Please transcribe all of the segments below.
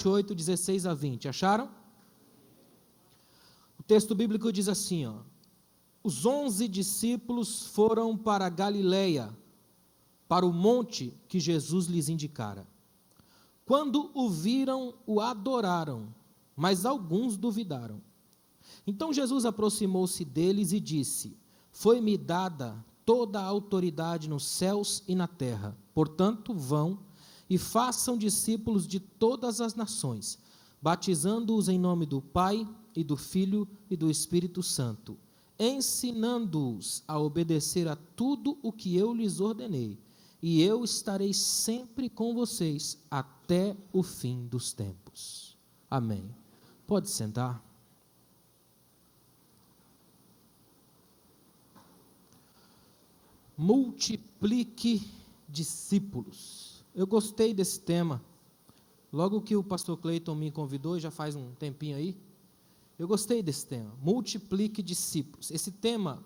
28, 16 a 20. Acharam? O texto bíblico diz assim, ó: os 11 discípulos foram para Galileia, para o monte que Jesus lhes indicara. Quando o viram, o adoraram, mas alguns duvidaram. Então Jesus aproximou-se deles e disse: foi-me dada toda a autoridade nos céus e na terra. Portanto, vão e façam discípulos de todas as nações, batizando-os em nome do Pai e do Filho e do Espírito Santo, ensinando-os a obedecer a tudo o que eu lhes ordenei. E eu estarei sempre com vocês até o fim dos tempos. Amém. Pode sentar. Multiplique discípulos. Eu gostei desse tema. Logo que o pastor Cleiton me convidou, já faz um tempinho aí, eu gostei desse tema. Multiplique discípulos. Esse tema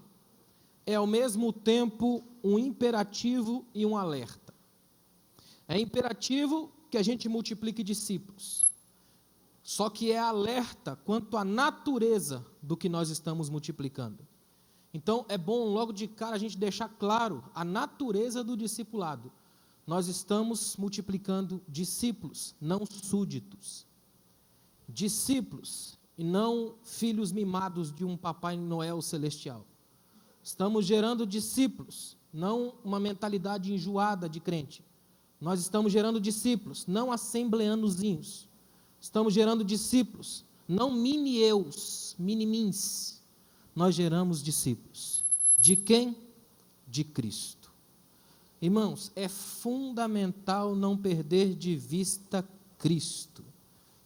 é ao mesmo tempo um imperativo e um alerta. É imperativo que a gente multiplique discípulos. Só que é alerta quanto à natureza do que nós estamos multiplicando. Então, é bom logo de cara a gente deixar claro a natureza do discipulado. Nós estamos multiplicando discípulos, não súditos. Discípulos, e não filhos mimados de um Papai Noel celestial. Estamos gerando discípulos, não uma mentalidade enjoada de crente. Nós estamos gerando discípulos, não assembleanozinhos. Estamos gerando discípulos, não mini-eus, mini-mins. Nós geramos discípulos. De quem? De Cristo. Irmãos, é fundamental não perder de vista Cristo.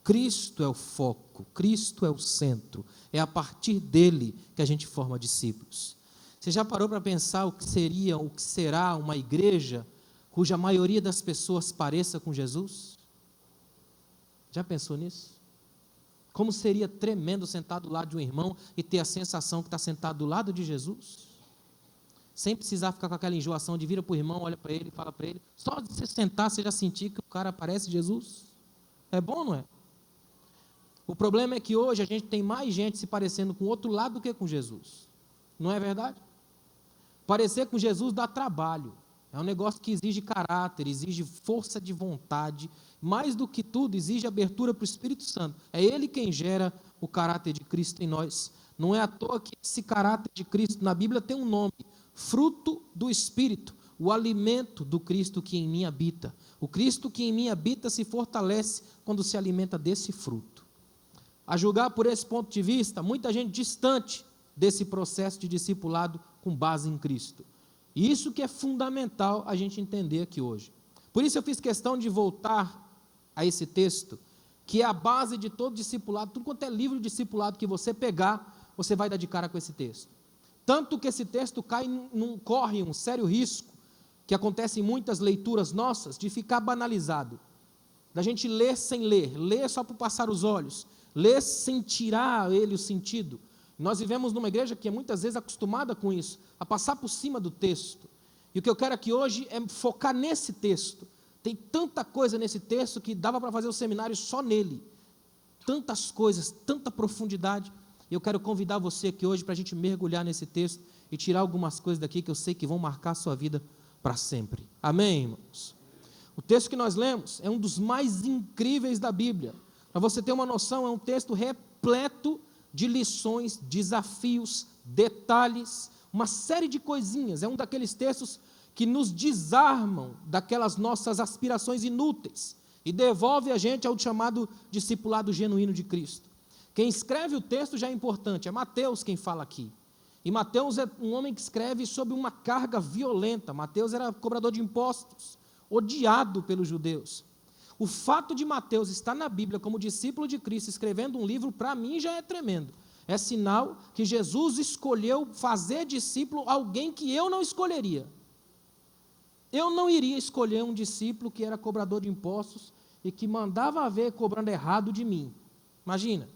Cristo é o foco, Cristo é o centro. É a partir dele que a gente forma discípulos. Você já parou para pensar o que seria, o que será uma igreja cuja maioria das pessoas pareça com Jesus? Já pensou nisso? Como seria tremendo sentar do lado de um irmão e ter a sensação que está sentado do lado de Jesus? Sem precisar ficar com aquela enjoação de vira para o irmão, olha para ele e fala para ele. Só de você sentar, você já sentir que o cara parece Jesus? É bom, não é? O problema é que hoje a gente tem mais gente se parecendo com o outro lado do que com Jesus. Não é verdade? Parecer com Jesus dá trabalho. É um negócio que exige caráter, exige força de vontade. Mais do que tudo, exige abertura para o Espírito Santo. É Ele quem gera o caráter de Cristo em nós. Não é à toa que esse caráter de Cristo na Bíblia tem um nome: fruto do Espírito, o alimento do Cristo que em mim habita. O Cristo que em mim habita se fortalece quando se alimenta desse fruto. A julgar por esse ponto de vista, muita gente distante desse processo de discipulado com base em Cristo. E isso que é fundamental a gente entender aqui hoje. Por isso eu fiz questão de voltar a esse texto, que é a base de todo discipulado. Tudo quanto é livro de discipulado que você pegar, você vai dar de cara com esse texto. Tanto que esse texto corre um sério risco, que acontece em muitas leituras nossas, de ficar banalizado. Da gente ler sem ler só para passar os olhos, ler sem tirar ele o sentido. Nós vivemos numa igreja que é muitas vezes acostumada com isso, a passar por cima do texto. E o que eu quero aqui hoje é focar nesse texto. Tem tanta coisa nesse texto que dava para fazer o seminário só nele. Tantas coisas, tanta profundidade. E eu quero convidar você aqui hoje para a gente mergulhar nesse texto e tirar algumas coisas daqui que eu sei que vão marcar a sua vida para sempre. Amém, irmãos? O texto que nós lemos é um dos mais incríveis da Bíblia. Para você ter uma noção, é um texto repleto de lições, desafios, detalhes, uma série de coisinhas. É um daqueles textos que nos desarmam daquelas nossas aspirações inúteis e devolve a gente ao chamado discipulado genuíno de Cristo. Quem escreve o texto já é importante, é Mateus quem fala aqui. E Mateus é um homem que escreve sob uma carga violenta. Mateus era cobrador de impostos, odiado pelos judeus. O fato de Mateus estar na Bíblia como discípulo de Cristo, escrevendo um livro, para mim já é tremendo. É sinal que Jesus escolheu fazer discípulo alguém que eu não escolheria. Eu não iria escolher um discípulo que era cobrador de impostos e que mandava ver cobrando errado de mim. Imagina,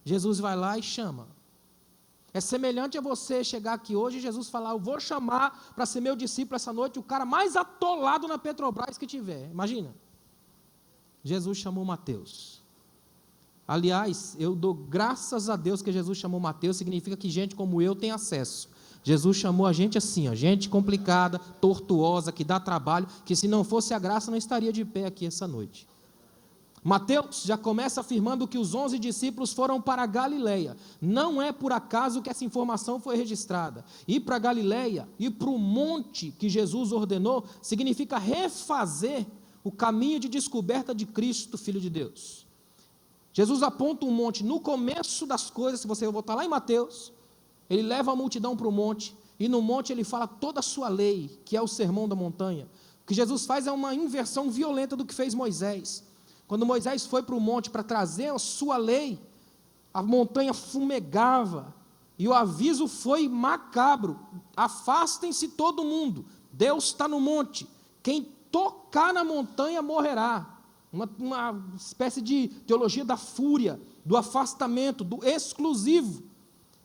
Jesus vai lá e chama. É semelhante a você chegar aqui hoje e Jesus falar: eu vou chamar para ser meu discípulo essa noite o cara mais atolado na Petrobras que tiver. Imagina. Jesus chamou Mateus. Aliás, eu dou graças a Deus que Jesus chamou Mateus, significa que gente como eu tem acesso. Jesus chamou a gente assim, ó, gente complicada, tortuosa, que dá trabalho, que se não fosse a graça não estaria de pé aqui essa noite. Mateus já começa afirmando que os 11 discípulos foram para a Galileia. Não é por acaso que essa informação foi registrada. Ir para a Galileia, ir para o monte que Jesus ordenou, significa refazer o caminho de descoberta de Cristo, Filho de Deus. Jesus aponta um monte no começo das coisas, se você voltar lá em Mateus, ele leva a multidão para o monte, e no monte ele fala toda a sua lei, que é o sermão da montanha. O que Jesus faz é uma inversão violenta do que fez Moisés. Quando Moisés foi para o monte para trazer a sua lei, a montanha fumegava, e o aviso foi macabro: afastem-se todo mundo, Deus está no monte, quem tocar na montanha morrerá. Uma espécie de teologia da fúria, do afastamento, do exclusivo.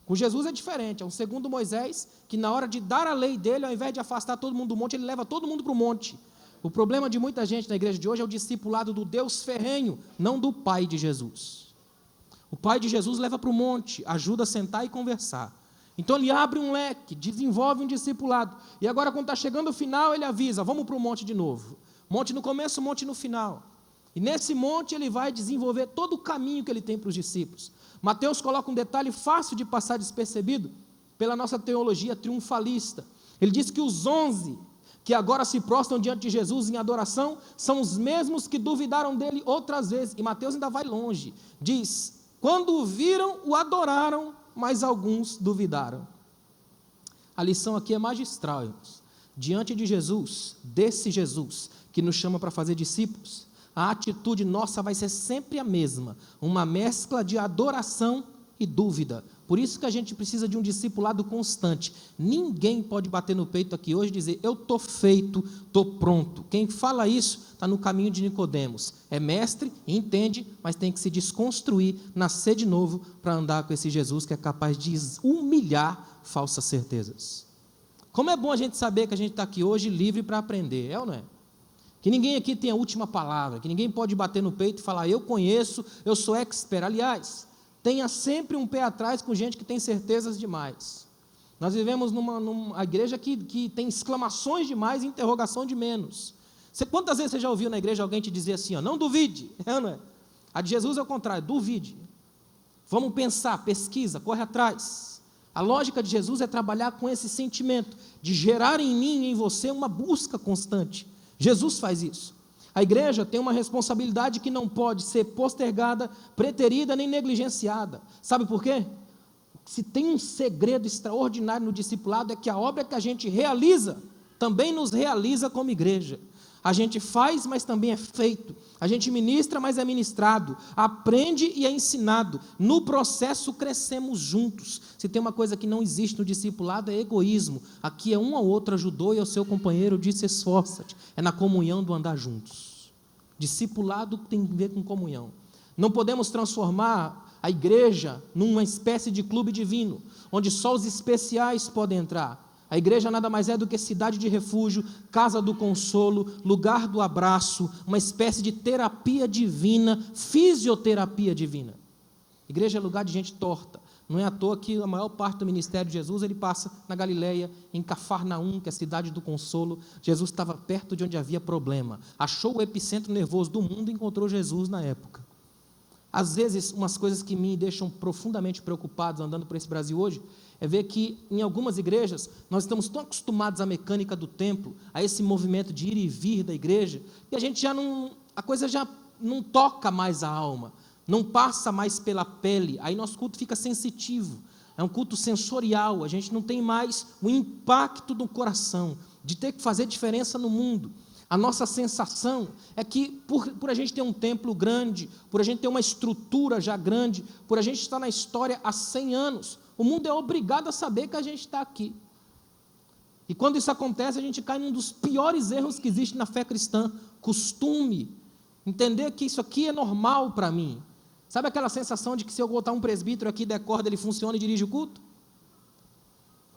Com Jesus é diferente, é um segundo Moisés, que na hora de dar a lei dele, ao invés de afastar todo mundo do monte, ele leva todo mundo para o monte. O problema de muita gente na igreja de hoje é o discipulado do Deus ferrenho, não do Pai de Jesus. O Pai de Jesus leva para o monte, ajuda a sentar e conversar. Então ele abre um leque, desenvolve um discipulado. E agora quando está chegando o final, ele avisa, vamos para o monte de novo. Monte no começo, monte no final. E nesse monte ele vai desenvolver todo o caminho que ele tem para os discípulos. Mateus coloca um detalhe fácil de passar despercebido pela nossa teologia triunfalista. Ele diz que os 11 que agora se prostram diante de Jesus em adoração são os mesmos que duvidaram dele outras vezes. E Mateus ainda vai longe. Diz, quando o viram, o adoraram, mas alguns duvidaram. A lição aqui é magistral, irmãos. Diante de Jesus, desse Jesus que nos chama para fazer discípulos, a atitude nossa vai ser sempre a mesma, uma mescla de adoração e dúvida. Por isso que a gente precisa de um discipulado constante. Ninguém pode bater no peito aqui hoje e dizer, eu estou feito, estou pronto. Quem fala isso está no caminho de Nicodemos. É mestre, entende, mas tem que se desconstruir, nascer de novo para andar com esse Jesus que é capaz de humilhar falsas certezas. Como é bom a gente saber que a gente está aqui hoje livre para aprender, é ou não é? Que ninguém aqui tem a última palavra, que ninguém pode bater no peito e falar, eu conheço, eu sou expert. Aliás, tenha sempre um pé atrás com gente que tem certezas demais. Nós vivemos numa igreja que tem exclamações demais e interrogação de menos. Quantas vezes você já ouviu na igreja alguém te dizer assim, ó, não duvide, é, não é? A de Jesus é o contrário, duvide. Vamos pensar, pesquisa, corre atrás. A lógica de Jesus é trabalhar com esse sentimento, de gerar em mim e em você uma busca constante. Jesus faz isso. A igreja tem uma responsabilidade que não pode ser postergada, preterida nem negligenciada. Sabe por quê? Se tem um segredo extraordinário no discipulado é que a obra que a gente realiza também nos realiza como igreja. A gente faz, mas também é feito. A gente ministra, mas é ministrado. Aprende e é ensinado. No processo crescemos juntos. Se tem uma coisa que não existe no discipulado é egoísmo. Aqui é um ao outro ajudou e ao seu companheiro disse esforça-te. É na comunhão do andar juntos. Discipulado tem a ver com comunhão. Não podemos transformar a igreja numa espécie de clube divino, onde só os especiais podem entrar. A igreja nada mais é do que cidade de refúgio, casa do consolo, lugar do abraço, uma espécie de terapia divina, fisioterapia divina. Igreja é lugar de gente torta. Não é à toa que a maior parte do ministério de Jesus, ele passa na Galileia, em Cafarnaum, que é a cidade do consolo. Jesus estava perto de onde havia problema. Achou o epicentro nervoso do mundo e encontrou Jesus na época. Às vezes, umas coisas que me deixam profundamente preocupado andando por esse Brasil hoje, é ver que em algumas igrejas, nós estamos tão acostumados à mecânica do templo, a esse movimento de ir e vir da igreja, que a gente a coisa já não toca mais a alma, não passa mais pela pele, aí nosso culto fica sensitivo, é um culto sensorial, a gente não tem mais o impacto do coração, de ter que fazer diferença no mundo. A nossa sensação é que, por a gente ter um templo grande, por a gente ter uma estrutura já grande, por a gente estar na história há 100 anos, o mundo é obrigado a saber que a gente está aqui. E quando isso acontece, a gente cai num dos piores erros que existe na fé cristã, costume, entender que isso aqui é normal para mim. Sabe aquela sensação de que se eu botar um presbítero aqui, der corda, ele funciona e dirige o culto?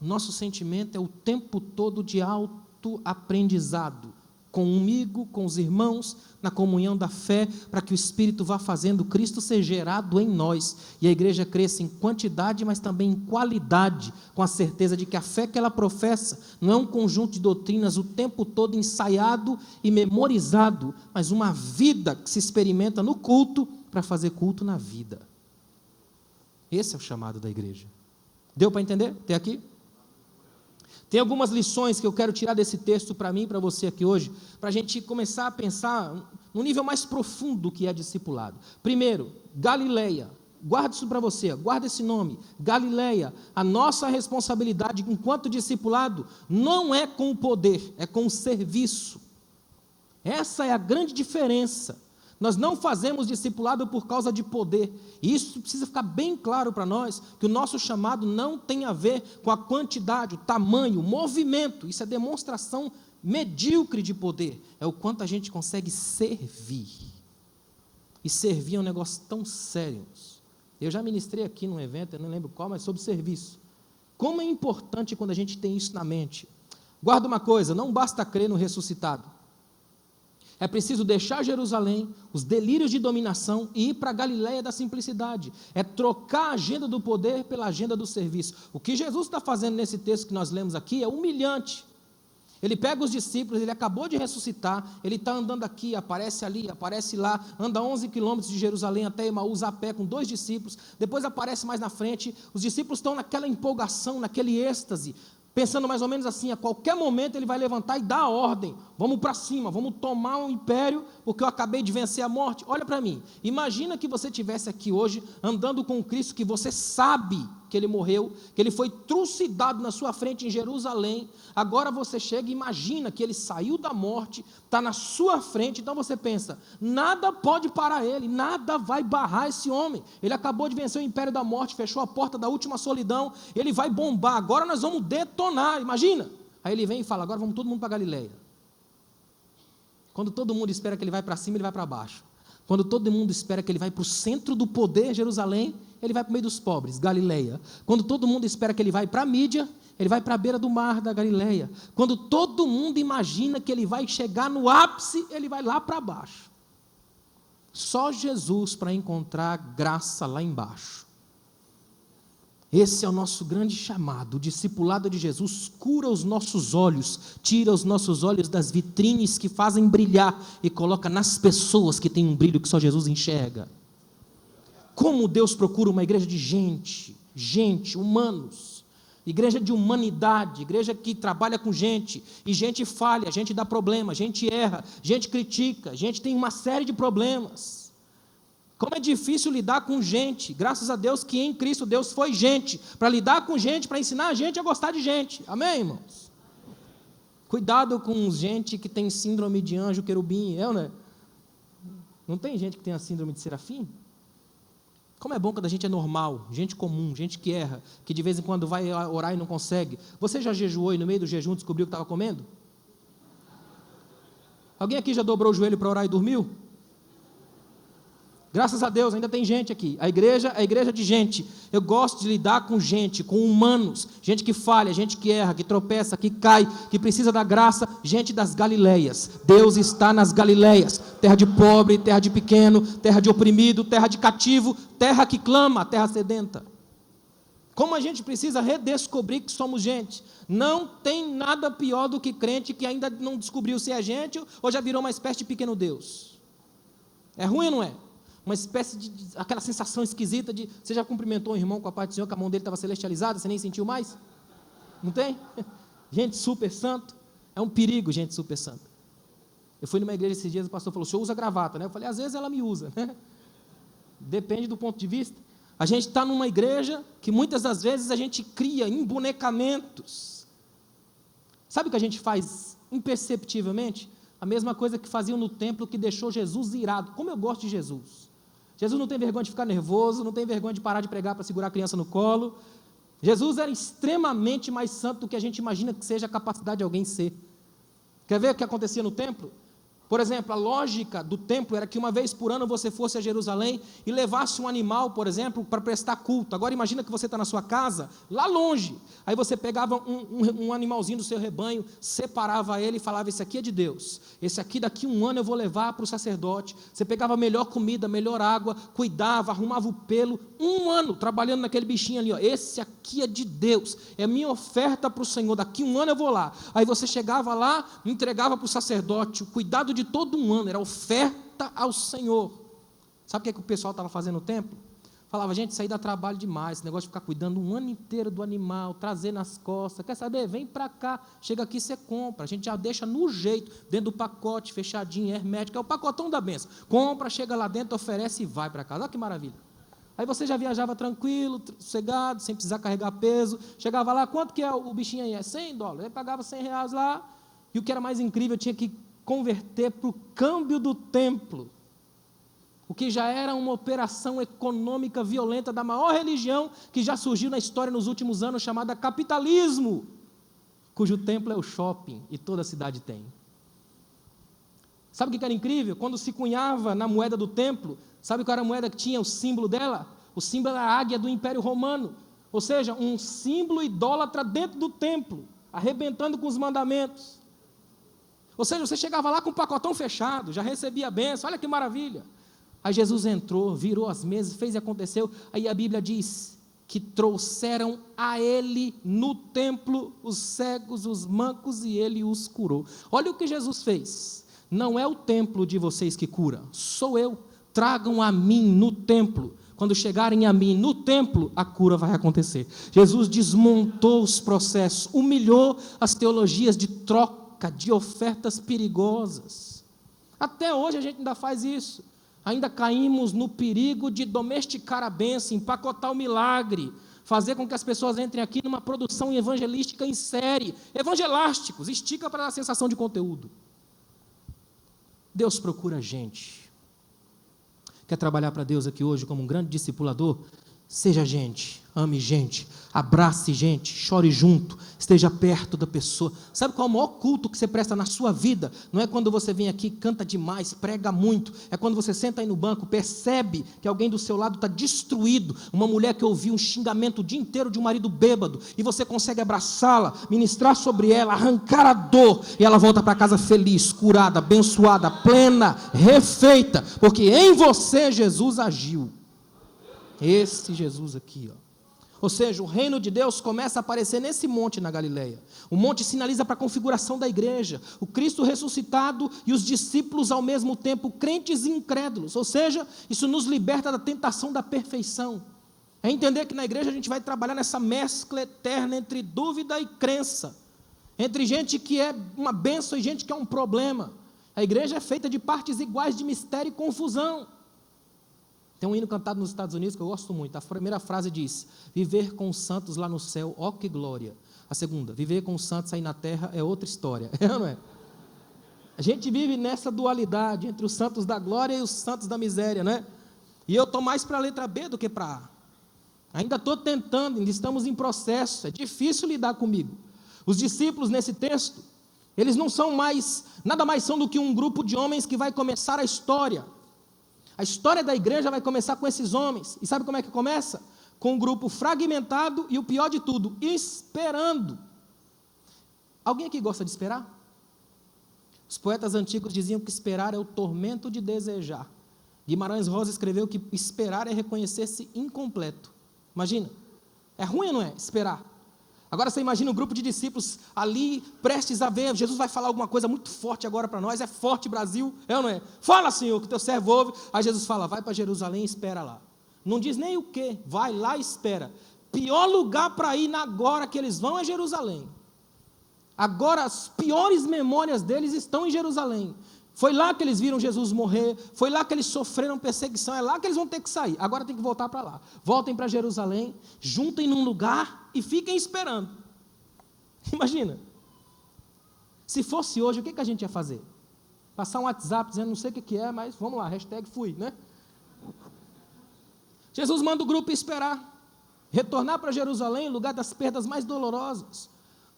O nosso sentimento é o tempo todo de autoaprendizado. comigo, com os irmãos, na comunhão da fé, para que o Espírito vá fazendo Cristo ser gerado em nós, e a igreja cresça em quantidade, mas também em qualidade, com a certeza de que a fé que ela professa não é um conjunto de doutrinas o tempo todo ensaiado e memorizado, mas uma vida que se experimenta no culto, para fazer culto na vida. Esse é o chamado da igreja. Deu para entender? Até aqui? Tem algumas lições que eu quero tirar desse texto para mim e para você aqui hoje, para a gente começar a pensar no nível mais profundo do que é discipulado. Primeiro, Galileia. Guarda isso para você, guarda esse nome, Galileia. A nossa responsabilidade enquanto discipulado não é com o poder, é com o serviço. Essa é a grande diferença. Nós não fazemos discipulado por causa de poder. E isso precisa ficar bem claro para nós, que o nosso chamado não tem a ver com a quantidade, o tamanho, o movimento. Isso é demonstração medíocre de poder. É o quanto a gente consegue servir. E servir é um negócio tão sério. Eu já ministrei aqui num evento, eu não lembro qual, mas sobre serviço. Como é importante quando a gente tem isso na mente. Guarda uma coisa, não basta crer no ressuscitado. É preciso deixar Jerusalém, os delírios de dominação e ir para a Galileia da simplicidade. É trocar a agenda do poder pela agenda do serviço. O que Jesus está fazendo nesse texto que nós lemos aqui é humilhante. Ele pega os discípulos, ele acabou de ressuscitar, ele está andando aqui, aparece ali, aparece lá, anda 11 quilômetros de Jerusalém até Emaús a pé com 2 discípulos, depois aparece mais na frente, os discípulos estão naquela empolgação, naquele êxtase, pensando mais ou menos assim, a qualquer momento ele vai levantar e dar a ordem, vamos para cima, vamos tomar um império, porque eu acabei de vencer a morte. Olha para mim, imagina que você estivesse aqui hoje, andando com Cristo, que você sabe que ele morreu, que ele foi trucidado na sua frente em Jerusalém, agora você chega e imagina que ele saiu da morte, está na sua frente, então você pensa, nada pode parar ele, nada vai barrar esse homem, ele acabou de vencer o império da morte, fechou a porta da última solidão, ele vai bombar, agora nós vamos detonar, imagina, aí ele vem e fala, agora vamos todo mundo para Galileia. Quando todo mundo espera que ele vai para cima, ele vai para baixo. Quando todo mundo espera que ele vai para o centro do poder, Jerusalém, ele vai para o meio dos pobres, Galileia. Quando todo mundo espera que ele vai para a mídia, ele vai para a beira do mar da Galileia. Quando todo mundo imagina que ele vai chegar no ápice, ele vai lá para baixo. Só Jesus para encontrar graça lá embaixo. Esse é o nosso grande chamado. O discipulado de Jesus cura os nossos olhos, tira os nossos olhos das vitrines que fazem brilhar e coloca nas pessoas que têm um brilho que só Jesus enxerga. Como Deus procura uma igreja de gente, humanos, igreja de humanidade, igreja que trabalha com gente, e gente falha, gente dá problema, gente erra, gente critica, gente tem uma série de problemas. Como é difícil lidar com gente, graças a Deus que em Cristo Deus foi gente, para lidar com gente, para ensinar a gente a gostar de gente, amém, irmãos? Cuidado com gente que tem síndrome de anjo, querubim, né? Não tem gente que tem a síndrome de serafim? Como é bom quando a gente é normal, gente comum, gente que erra, que de vez em quando vai orar e não consegue. Você já jejuou e no meio do jejum descobriu o que estava comendo? Alguém aqui já dobrou o joelho para orar e dormiu? Graças a Deus, ainda tem gente aqui. A igreja é a igreja de gente. Eu gosto de lidar com gente, com humanos, gente que falha, gente que erra, que tropeça, que cai, que precisa da graça, gente das Galileias. Deus está nas Galileias, terra de pobre, terra de pequeno, terra de oprimido, terra de cativo, terra que clama, terra sedenta. Como a gente precisa redescobrir que somos gente. Não tem nada pior do que crente que ainda não descobriu se é gente ou já virou uma espécie de pequeno Deus. É ruim ou não é? Uma espécie de aquela sensação esquisita de, você já cumprimentou um irmão com a paz do Senhor, que a mão dele estava celestializada, você nem sentiu mais? Não tem? Gente super santo, é um perigo gente super santa. Eu fui numa igreja esses dias, o pastor falou, o senhor usa gravata, né? Eu falei, às vezes ela me usa, né? Depende do ponto de vista. A gente está numa igreja que muitas das vezes a gente cria embonecamentos. Sabe o que a gente faz imperceptivelmente? A mesma coisa que faziam no templo que deixou Jesus irado. Como eu gosto de Jesus. Jesus não tem vergonha de ficar nervoso, não tem vergonha de parar de pregar para segurar a criança no colo. Jesus era extremamente mais santo do que a gente imagina que seja a capacidade de alguém ser. Quer ver o que acontecia no templo? Por exemplo, a lógica do templo era que uma vez por ano você fosse a Jerusalém e levasse um animal, por exemplo, para prestar culto. Agora imagina que você está na sua casa, lá longe. Aí você pegava um animalzinho do seu rebanho, separava ele e falava, esse aqui é de Deus. Esse aqui daqui um ano eu vou levar para o sacerdote. Você pegava a melhor comida, melhor água, cuidava, arrumava o pelo. Um ano trabalhando naquele bichinho ali. Ó. Esse aqui é de Deus. É minha oferta para o Senhor. Daqui um ano eu vou lá. Aí você chegava lá, entregava para o sacerdote o cuidado de todo um ano, era oferta ao Senhor. Sabe o que o pessoal estava fazendo no templo? Falava, gente, isso aí dá trabalho demais, esse negócio de ficar cuidando um ano inteiro do animal, trazer nas costas, quer saber? Vem para cá, chega aqui, você compra, a gente já deixa no jeito, dentro do pacote, fechadinho, hermético, é o pacotão da benção, compra, chega lá dentro, oferece e vai para casa, olha que maravilha. Aí você já viajava tranquilo, sossegado, sem precisar carregar peso, chegava lá, quanto que é o bichinho aí? É $100, aí pagava R$100 lá, e o que era mais incrível, tinha que converter para o câmbio do templo, o que já era uma operação econômica violenta da maior religião que já surgiu na história nos últimos anos, chamada capitalismo, cujo templo é o shopping e toda a cidade tem. Sabe o que era incrível? Quando se cunhava na moeda do templo, sabe qual era a moeda que tinha o símbolo dela? O símbolo era a águia do Império Romano, ou seja, um símbolo idólatra dentro do templo, arrebentando com os mandamentos. Ou seja, você chegava lá com o pacotão fechado, já recebia a bênção, olha que maravilha. Aí Jesus entrou, virou as mesas, fez e aconteceu. Aí a Bíblia diz que trouxeram a ele no templo os cegos, os mancos, e ele os curou. Olha o que Jesus fez. Não é o templo de vocês que cura, sou eu. Tragam a mim no templo. Quando chegarem a mim no templo, a cura vai acontecer. Jesus desmontou os processos, humilhou as teologias de troca, de ofertas perigosas. Até hoje a gente ainda faz isso. Ainda caímos no perigo de domesticar a bênção, empacotar o milagre, fazer com que as pessoas entrem aqui numa produção evangelística em série. Evangelásticos, estica para dar sensação de conteúdo. Deus procura gente. Quer trabalhar para Deus aqui hoje como um grande discipulador? Seja gente, ame gente, abrace gente, chore junto, esteja perto da pessoa. Sabe qual é o maior culto que você presta na sua vida? Não é quando você vem aqui, canta demais, prega muito. É quando você senta aí no banco, percebe que alguém do seu lado está destruído. Uma mulher que ouviu um xingamento o dia inteiro de um marido bêbado, e você consegue abraçá-la, ministrar sobre ela, arrancar a dor, e ela volta para casa feliz, curada, abençoada, plena, refeita, porque em você Jesus agiu. Esse Jesus aqui, ó. Ou seja, o reino de Deus começa a aparecer nesse monte na Galileia. O monte sinaliza para a configuração da igreja, o Cristo ressuscitado e os discípulos ao mesmo tempo, crentes e incrédulos. Ou seja, isso nos liberta da tentação da perfeição. É entender que na igreja a gente vai trabalhar nessa mescla eterna entre dúvida e crença, entre gente que é uma bênção e gente que é um problema. A igreja é feita de partes iguais de mistério e confusão. Tem um hino cantado nos Estados Unidos que eu gosto muito. A primeira frase diz: viver com os santos lá no céu, ó que glória. A segunda: viver com os santos aí na terra é outra história. É ou não é? A gente vive nessa dualidade entre os santos da glória e os santos da miséria, né? E eu estou mais para a letra B do que para A. Ainda estou tentando, ainda estamos em processo. É difícil lidar comigo. Os discípulos nesse texto, eles não são mais, nada mais são do que um grupo de homens que vai começar a história. A história da igreja vai começar com esses homens. E sabe como é que começa? Com um grupo fragmentado e o pior de tudo, esperando. Alguém aqui gosta de esperar? Os poetas antigos diziam que esperar é o tormento de desejar. Guimarães Rosa escreveu que esperar é reconhecer-se incompleto. Imagina, é ruim ou não é esperar? Agora você imagina um grupo de discípulos ali, prestes a ver, Jesus vai falar alguma coisa muito forte agora para nós, é forte Brasil, é ou não é? Fala, Senhor, que o teu servo ouve. Aí Jesus fala, vai para Jerusalém e espera lá. Não diz nem o quê, vai lá e espera. Pior lugar para ir agora que eles vão é Jerusalém. Agora as piores memórias deles estão em Jerusalém. Foi lá que eles viram Jesus morrer, foi lá que eles sofreram perseguição, é lá que eles vão ter que sair. Agora tem que voltar para lá. Voltem para Jerusalém, juntem num lugar e fiquem esperando. Imagina. Se fosse hoje, o que a gente ia fazer? Passar um WhatsApp dizendo, não sei o que é, mas vamos lá, hashtag fui, né? Jesus manda o grupo esperar, retornar para Jerusalém, lugar das perdas mais dolorosas.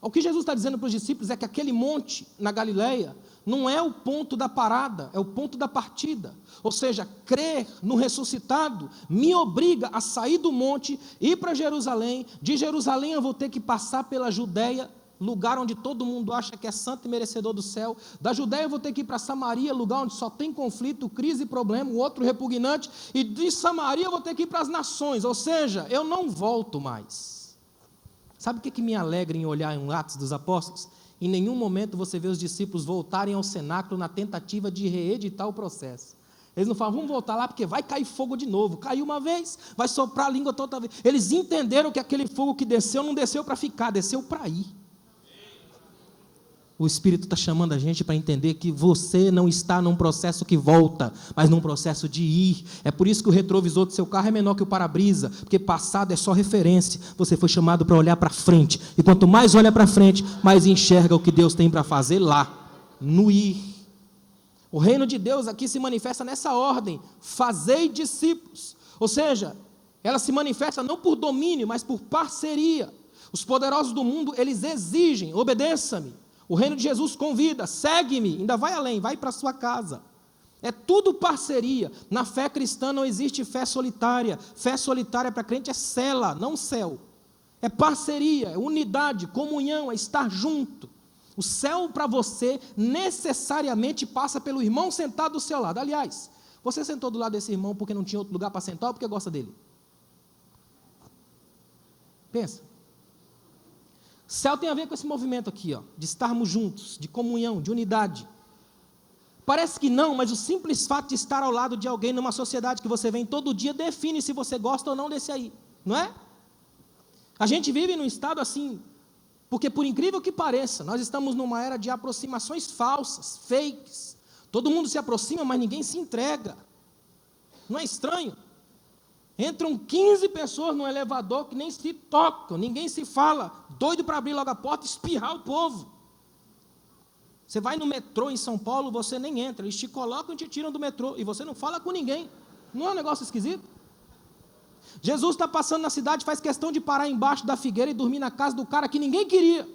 O que Jesus está dizendo para os discípulos é que aquele monte na Galileia não é o ponto da parada, é o ponto da partida. Ou seja, crer no ressuscitado me obriga a sair do monte, ir para Jerusalém. De Jerusalém eu vou ter que passar pela Judéia, lugar onde todo mundo acha que é santo e merecedor do céu. Da Judéia eu vou ter que ir para Samaria, lugar onde só tem conflito, crise e problema, o outro repugnante. E de Samaria eu vou ter que ir para as nações. Ou seja, eu não volto mais. Sabe o que me alegra em olhar em Atos dos Apóstolos? Em nenhum momento você vê os discípulos voltarem ao cenáculo na tentativa de reeditar o processo. Eles não falam, vamos voltar lá porque vai cair fogo de novo. Caiu uma vez, vai soprar a língua toda vez. Eles entenderam que aquele fogo que desceu não desceu para ficar, desceu para ir. O Espírito está chamando a gente para entender que você não está num processo que volta, mas num processo de ir. É por isso que o retrovisor do seu carro é menor que o para-brisa, porque passado é só referência. Você foi chamado para olhar para frente, e quanto mais olha para frente, mais enxerga o que Deus tem para fazer lá, no ir. O reino de Deus aqui se manifesta nessa ordem: fazei discípulos. Ou seja, ela se manifesta não por domínio, mas por parceria. Os poderosos do mundo, eles exigem, obedeça-me. O reino de Jesus convida, segue-me, ainda vai além, vai para a sua casa. É tudo parceria. Na fé cristã não existe fé solitária. Fé solitária para crente é cela, não céu. É parceria, é unidade, comunhão, é estar junto. O céu para você necessariamente passa pelo irmão sentado do seu lado. Aliás, você sentou do lado desse irmão porque não tinha outro lugar para sentar ou porque gosta dele? Pensa. Céu tem a ver com esse movimento aqui, ó, de estarmos juntos, de comunhão, de unidade. Parece que não, mas o simples fato de estar ao lado de alguém numa sociedade que você vem todo dia define se você gosta ou não desse aí, não é? A gente vive num estado assim, porque por incrível que pareça, nós estamos numa era de aproximações falsas, fakes. Todo mundo se aproxima, mas ninguém se entrega. Não é estranho? Entram 15 pessoas no elevador que nem se tocam, ninguém se fala, doido para abrir logo a porta e espirrar o povo. Você vai no metrô em São Paulo, você nem entra, eles te colocam e te tiram do metrô, e você não fala com ninguém. Não é um negócio esquisito? Jesus está passando na cidade, faz questão de parar embaixo da figueira e dormir na casa do cara que ninguém queria.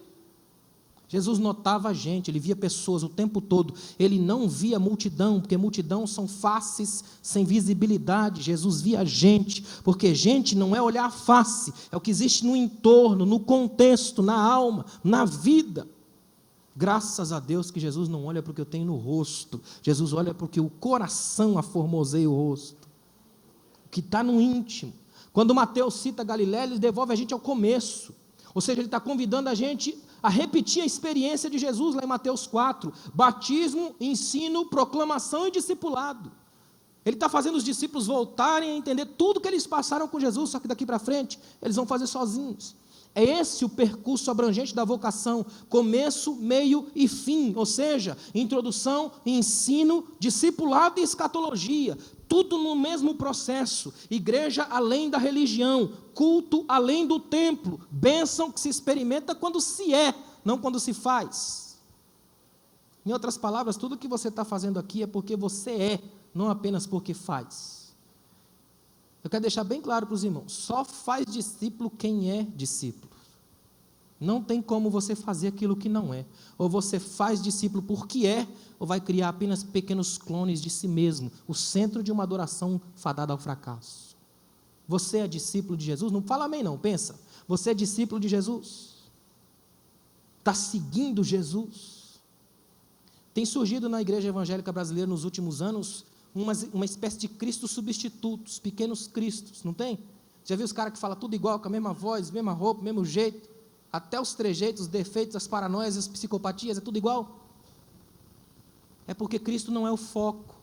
Jesus notava a gente, ele via pessoas o tempo todo, ele não via multidão, porque multidão são faces sem visibilidade. Jesus via gente, porque gente não é olhar a face, é o que existe no entorno, no contexto, na alma, na vida. Graças a Deus que Jesus não olha para o que eu tenho no rosto, Jesus olha para o que o coração aformoseia o rosto, o que está no íntimo. Quando Mateus cita Galiléia, ele devolve a gente ao começo, ou seja, ele está convidando a gente a repetir a experiência de Jesus lá em Mateus 4, batismo, ensino, proclamação e discipulado. Ele está fazendo os discípulos voltarem a entender tudo que eles passaram com Jesus, só que daqui para frente eles vão fazer sozinhos. É esse o percurso abrangente da vocação, começo, meio e fim, ou seja, introdução, ensino, discipulado e escatologia, tudo no mesmo processo. Igreja além da religião, culto além do templo, bênção que se experimenta quando se é, não quando se faz. Em outras palavras, tudo que você está fazendo aqui é porque você é, não apenas porque faz. Eu quero deixar bem claro para os irmãos, só faz discípulo quem é discípulo. Não tem como você fazer aquilo que não é. Ou você faz discípulo porque é, ou vai criar apenas pequenos clones de si mesmo, o centro de uma adoração fadada ao fracasso. Você é discípulo de Jesus? Não fala amém não, pensa. Você é discípulo de Jesus? Está seguindo Jesus? Tem surgido na igreja evangélica brasileira nos últimos anos uma espécie de Cristo substitutos, pequenos Cristos, não tem? Já viu os caras que falam tudo igual, com a mesma voz, mesma roupa, mesmo jeito, até os trejeitos, os defeitos, as paranoias, as psicopatias, é tudo igual? É porque Cristo não é o foco.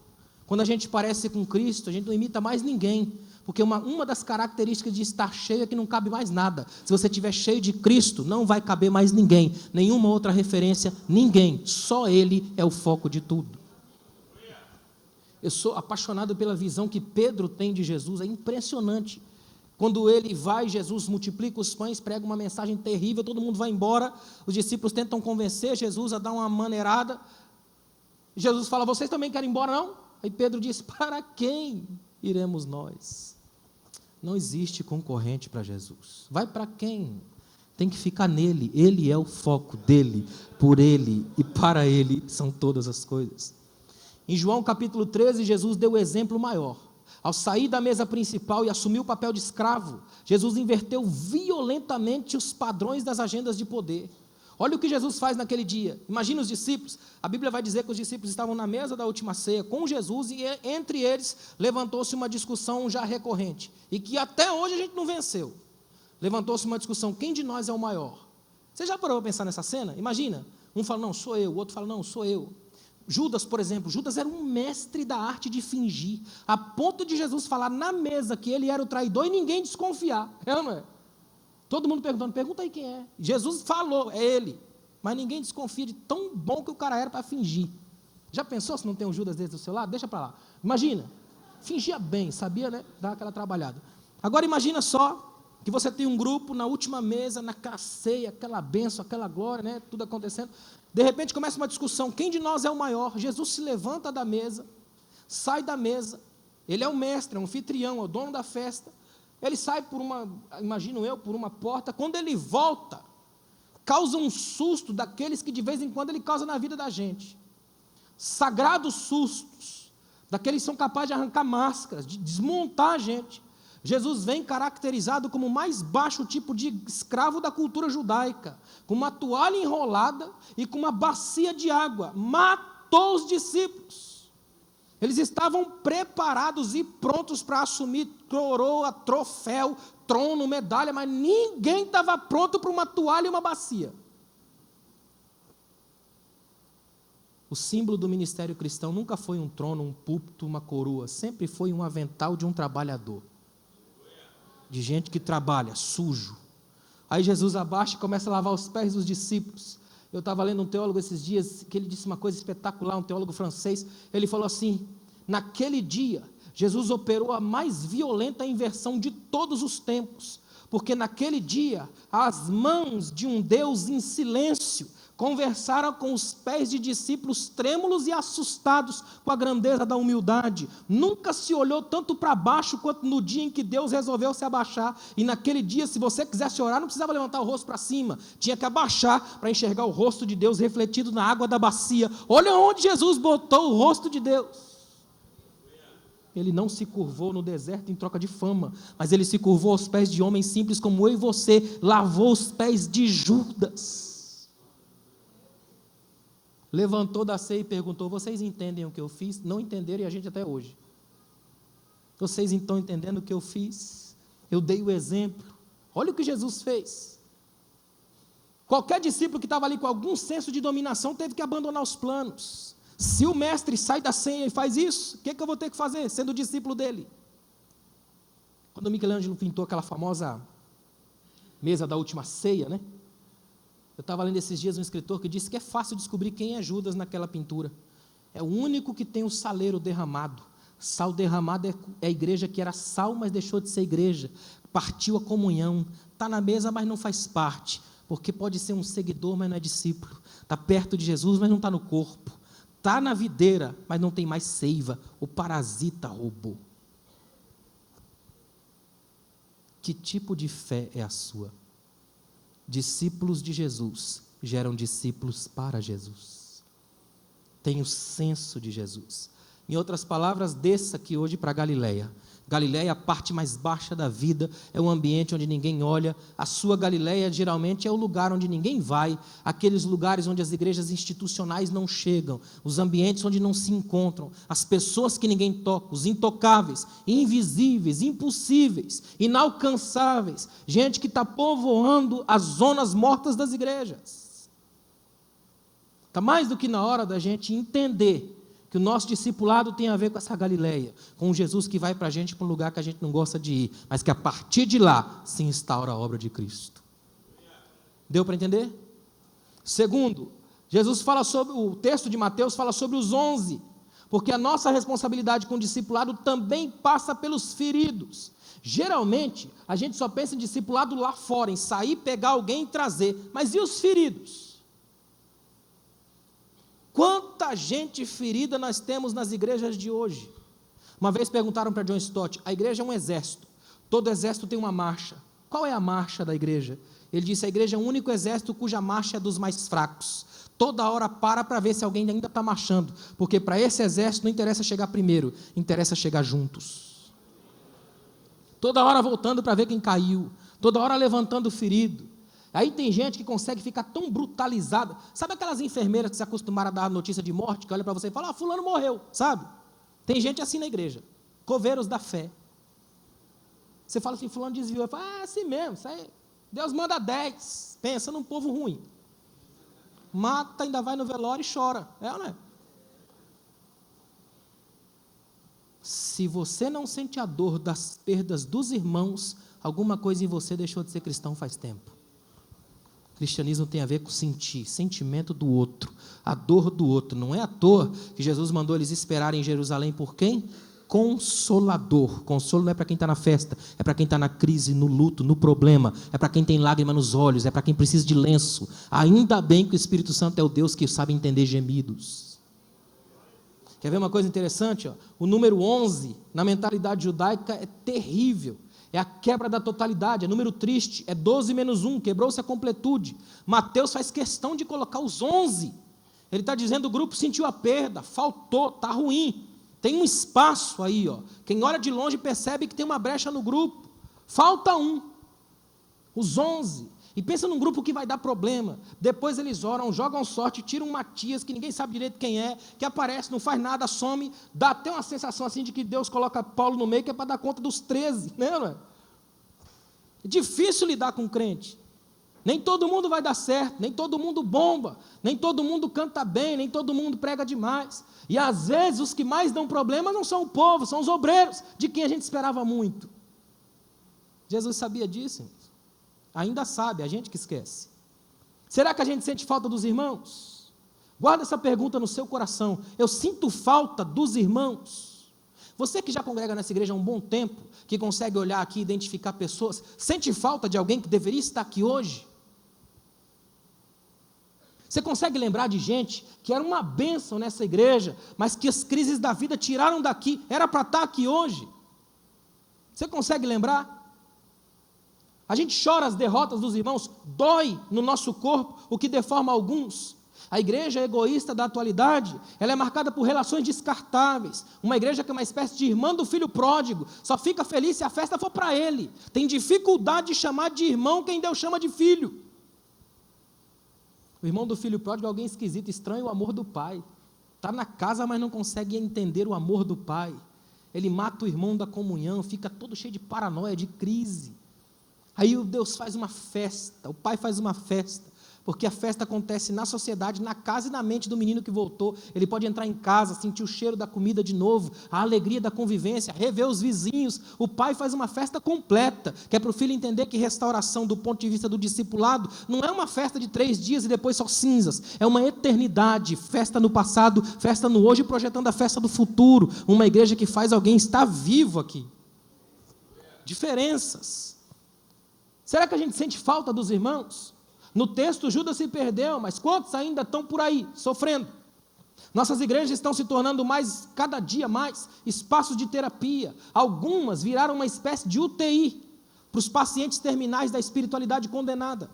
Quando a gente parece com Cristo, a gente não imita mais ninguém, porque uma das características de estar cheio é que não cabe mais nada. Se você estiver cheio de Cristo, não vai caber mais ninguém, nenhuma outra referência, ninguém, só Ele é o foco de tudo. Eu sou apaixonado pela visão que Pedro tem de Jesus, é impressionante. Quando ele vai, Jesus multiplica os pães, prega uma mensagem terrível, todo mundo vai embora, os discípulos tentam convencer Jesus a dar uma maneirada, Jesus fala, vocês também querem ir embora não? Aí Pedro diz, para quem iremos nós? Não existe concorrente para Jesus, vai para quem? tem que ficar nele. Ele é o foco dele, por ele e para ele são todas as coisas. Em João capítulo 13, Jesus deu o exemplo maior. Ao sair da mesa principal e assumir o papel de escravo, Jesus inverteu violentamente os padrões das agendas de poder. Olha o que Jesus faz naquele dia. Imagina os discípulos. A Bíblia vai dizer que os discípulos estavam na mesa da última ceia com Jesus e entre eles levantou-se uma discussão já recorrente e que até hoje a gente não venceu. Levantou-se uma discussão, quem de nós é o maior? Você já parou para pensar nessa cena? Imagina, um fala, não, sou eu, o outro fala, não, sou eu. Judas, por exemplo, Judas era um mestre da arte de fingir, a ponto de Jesus falar na mesa que ele era o traidor e ninguém desconfiar, não é? Todo mundo perguntando, pergunta aí quem é. Jesus falou, é ele, mas ninguém desconfia de tão bom que o cara era para fingir. Já pensou se não tem um Judas desse do seu lado? Deixa para lá. Imagina, fingia bem, sabia, né? Dar aquela trabalhada. Agora imagina só que você tem um grupo na última mesa, naquela ceia, aquela bênção, aquela glória, né? Tudo acontecendo. De repente começa uma discussão, quem de nós é o maior? Jesus se levanta da mesa, sai da mesa, ele é o mestre, é o anfitrião, é o dono da festa, ele sai por uma, imagino eu, por uma porta, quando ele volta, causa um susto daqueles que de vez em quando ele causa na vida da gente, sagrados sustos, daqueles que são capazes de arrancar máscaras, de desmontar a gente. Jesus vem caracterizado como o mais baixo tipo de escravo da cultura judaica, com uma toalha enrolada e com uma bacia de água, matou os discípulos. Eles estavam preparados e prontos para assumir coroa, troféu, trono, medalha, mas ninguém estava pronto para uma toalha e uma bacia. O símbolo do ministério cristão nunca foi um trono, um púlpito, uma coroa, sempre foi um avental de um trabalhador. De gente que trabalha, sujo. Aí Jesus abaixa e começa a lavar os pés dos discípulos. Eu estava lendo um teólogo esses dias, que ele disse uma coisa espetacular, um teólogo francês, ele falou assim, naquele dia, Jesus operou a mais violenta inversão de todos os tempos, porque naquele dia, as mãos de um Deus em silêncio, conversaram com os pés de discípulos trêmulos e assustados com a grandeza da humildade. Nunca se olhou tanto para baixo quanto no dia em que Deus resolveu se abaixar. E naquele dia, se você quisesse orar, não precisava levantar o rosto para cima, tinha que abaixar para enxergar o rosto de Deus refletido na água da bacia. Olha onde Jesus botou o rosto de Deus. Ele não se curvou no deserto em troca de fama, mas ele se curvou aos pés de homens simples como eu e você, lavou os pés de Judas. Levantou da ceia e perguntou, vocês entendem o que eu fiz? Não entenderam e a gente até hoje. Vocês estão entendendo o que eu fiz? Eu dei o exemplo. Olha o que Jesus fez. Qualquer discípulo que estava ali com algum senso de dominação teve que abandonar os planos. Se o mestre sai da ceia e faz isso, o que eu vou ter que fazer, sendo discípulo dele? Quando o Michelangelo pintou aquela famosa mesa da última ceia, né? Eu estava lendo esses dias um escritor que disse que é fácil descobrir quem é Judas naquela pintura. É o único que tem o saleiro derramado. Sal derramado é a igreja que era sal, mas deixou de ser igreja. Partiu a comunhão. Está na mesa, mas não faz parte. Porque pode ser um seguidor, mas não é discípulo. Está perto de Jesus, mas não está no corpo. Está na videira, mas não tem mais seiva. O parasita roubou. Que tipo de fé é a sua? Discípulos de Jesus geram discípulos para Jesus. Tem o senso de Jesus. Em outras palavras, desça aqui hoje para Galileia. Galileia é a parte mais baixa da vida, é um ambiente onde ninguém olha. A sua Galileia geralmente é o lugar onde ninguém vai, aqueles lugares onde as igrejas institucionais não chegam, os ambientes onde não se encontram, as pessoas que ninguém toca, os intocáveis, invisíveis, impossíveis, inalcançáveis, gente que está povoando as zonas mortas das igrejas. Está mais do que na hora da gente entender que o nosso discipulado tem a ver com essa Galileia, com Jesus que vai para a gente para um lugar que a gente não gosta de ir, mas que a partir de lá se instaura a obra de Cristo. Deu para entender? Segundo, Jesus fala sobre, o texto de Mateus fala sobre os 11, porque a nossa responsabilidade com o discipulado também passa pelos feridos. Geralmente, a gente só pensa em discipulado lá fora, em sair, pegar alguém e trazer, mas e os feridos? Quanta gente ferida nós temos nas igrejas de hoje? Uma vez perguntaram para John Stott, a igreja é um exército, todo exército tem uma marcha. Qual é a marcha da igreja? Ele disse: a igreja é o único exército cuja marcha é dos mais fracos. Toda hora para ver se alguém ainda está marchando, porque para esse exército não interessa chegar primeiro, interessa chegar juntos. Toda hora voltando para ver quem caiu, toda hora levantando o ferido. Aí tem gente que consegue ficar tão brutalizada. Sabe aquelas enfermeiras que se acostumaram a dar notícia de morte, que olha para você e fala: fulano morreu, sabe? Tem gente assim na igreja, coveiros da fé. Você fala assim: fulano desviou. Eu falo: é assim mesmo, isso aí, Deus manda 10. Pensa num povo ruim. Mata, ainda vai no velório e chora. É ou não é? Se você não sente a dor das perdas dos irmãos, alguma coisa em você deixou de ser cristão faz tempo. Cristianismo tem a ver com sentir, sentimento do outro, a dor do outro. Não é à toa que Jesus mandou eles esperarem em Jerusalém por quem? Consolador. Consolo não é para quem está na festa, é para quem está na crise, no luto, no problema, é para quem tem lágrima nos olhos, é para quem precisa de lenço. Ainda bem que o Espírito Santo é o Deus que sabe entender gemidos. Quer ver uma coisa interessante? O número 11, na mentalidade judaica, é terrível. É a quebra da totalidade, é número triste, é 12 menos 1, quebrou-se a completude. Mateus faz questão de colocar os 11. Ele está dizendo: o grupo sentiu a perda, faltou, está ruim. Tem um espaço aí, ó. Quem olha de longe percebe que tem uma brecha no grupo. Falta um. Os 11. E pensa num grupo que vai dar problema. Depois eles oram, jogam sorte, tiram um Matias, que ninguém sabe direito quem é, que aparece, não faz nada, some. Dá até uma sensação assim de que Deus coloca Paulo no meio, que é para dar conta dos 13. Não é? É difícil lidar com crente. Nem todo mundo vai dar certo, nem todo mundo bomba, nem todo mundo canta bem, nem todo mundo prega demais. E às vezes os que mais dão problema não são o povo, são os obreiros, de quem a gente esperava muito. Jesus sabia disso, irmãos? Ainda sabe, a gente que esquece. Será que a gente sente falta dos irmãos? Guarda essa pergunta no seu coração. Eu sinto falta dos irmãos? Você que já congrega nessa igreja há um bom tempo, que consegue olhar aqui e identificar pessoas, sente falta de alguém que deveria estar aqui hoje? Você consegue lembrar de gente que era uma bênção nessa igreja, mas que as crises da vida tiraram daqui, era para estar aqui hoje? Você consegue lembrar? A gente chora as derrotas dos irmãos, dói no nosso corpo, o que deforma alguns. A igreja egoísta da atualidade, ela é marcada por relações descartáveis. Uma igreja que é uma espécie de irmã do filho pródigo, só fica feliz se a festa for para ele. Tem dificuldade de chamar de irmão quem Deus chama de filho. O irmão do filho pródigo é alguém esquisito, estranha o amor do pai. Está na casa, mas não consegue entender o amor do pai. Ele mata o irmão da comunhão, fica todo cheio de paranoia, de crise. Aí o Deus faz uma festa, o pai faz uma festa, porque a festa acontece na sociedade, na casa e na mente do menino que voltou. Ele pode entrar em casa, sentir o cheiro da comida de novo, a alegria da convivência, rever os vizinhos. O pai faz uma festa completa, que é para o filho entender que restauração, do ponto de vista do discipulado, não é uma festa de 3 dias e depois só cinzas, é uma eternidade, festa no passado, festa no hoje, projetando a festa do futuro. Uma igreja que faz alguém estar vivo aqui. Diferenças. Será que a gente sente falta dos irmãos? No texto, Judas se perdeu, mas quantos ainda estão por aí, sofrendo? Nossas igrejas estão se tornando mais, cada dia mais, espaços de terapia. Algumas viraram uma espécie de UTI para os pacientes terminais da espiritualidade condenada.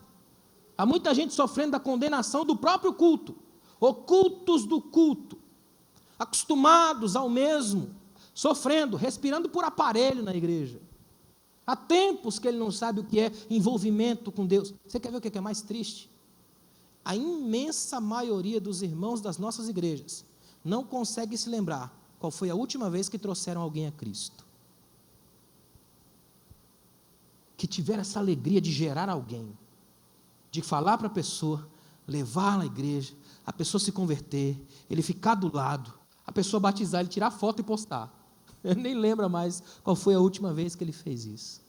Há muita gente sofrendo da condenação do próprio culto, ocultos do culto, acostumados ao mesmo, sofrendo, respirando por aparelho na igreja. Há tempos que ele não sabe o que é envolvimento com Deus. Você quer ver o que é mais triste? A imensa maioria dos irmãos das nossas igrejas não consegue se lembrar qual foi a última vez que trouxeram alguém a Cristo. Que tiveram essa alegria de gerar alguém, de falar para a pessoa, levar à igreja, a pessoa se converter, ele ficar do lado, a pessoa batizar, ele tirar foto e postar. Ele nem lembra mais qual foi a última vez que ele fez isso.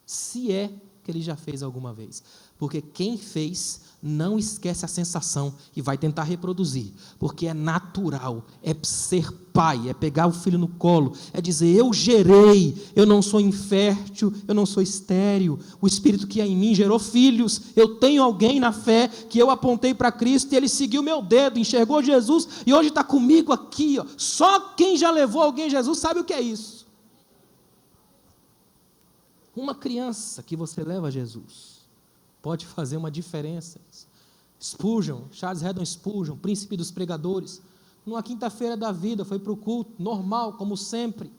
Se é que ele já fez alguma vez. Porque quem fez não esquece a sensação e vai tentar reproduzir. Porque é natural, é ser pai, é pegar o filho no colo, é dizer: eu gerei, eu não sou infértil, eu não sou estéril. O Espírito que é em mim gerou filhos. Eu tenho alguém na fé que eu apontei para Cristo e ele seguiu meu dedo, enxergou Jesus e hoje está comigo aqui. Ó. Só quem já levou alguém a Jesus sabe o que é isso. Uma criança que você leva a Jesus pode fazer uma diferença. Spurgeon, Charles Haddon Spurgeon, príncipe dos pregadores, numa quinta-feira da vida, foi para o culto, normal, como sempre.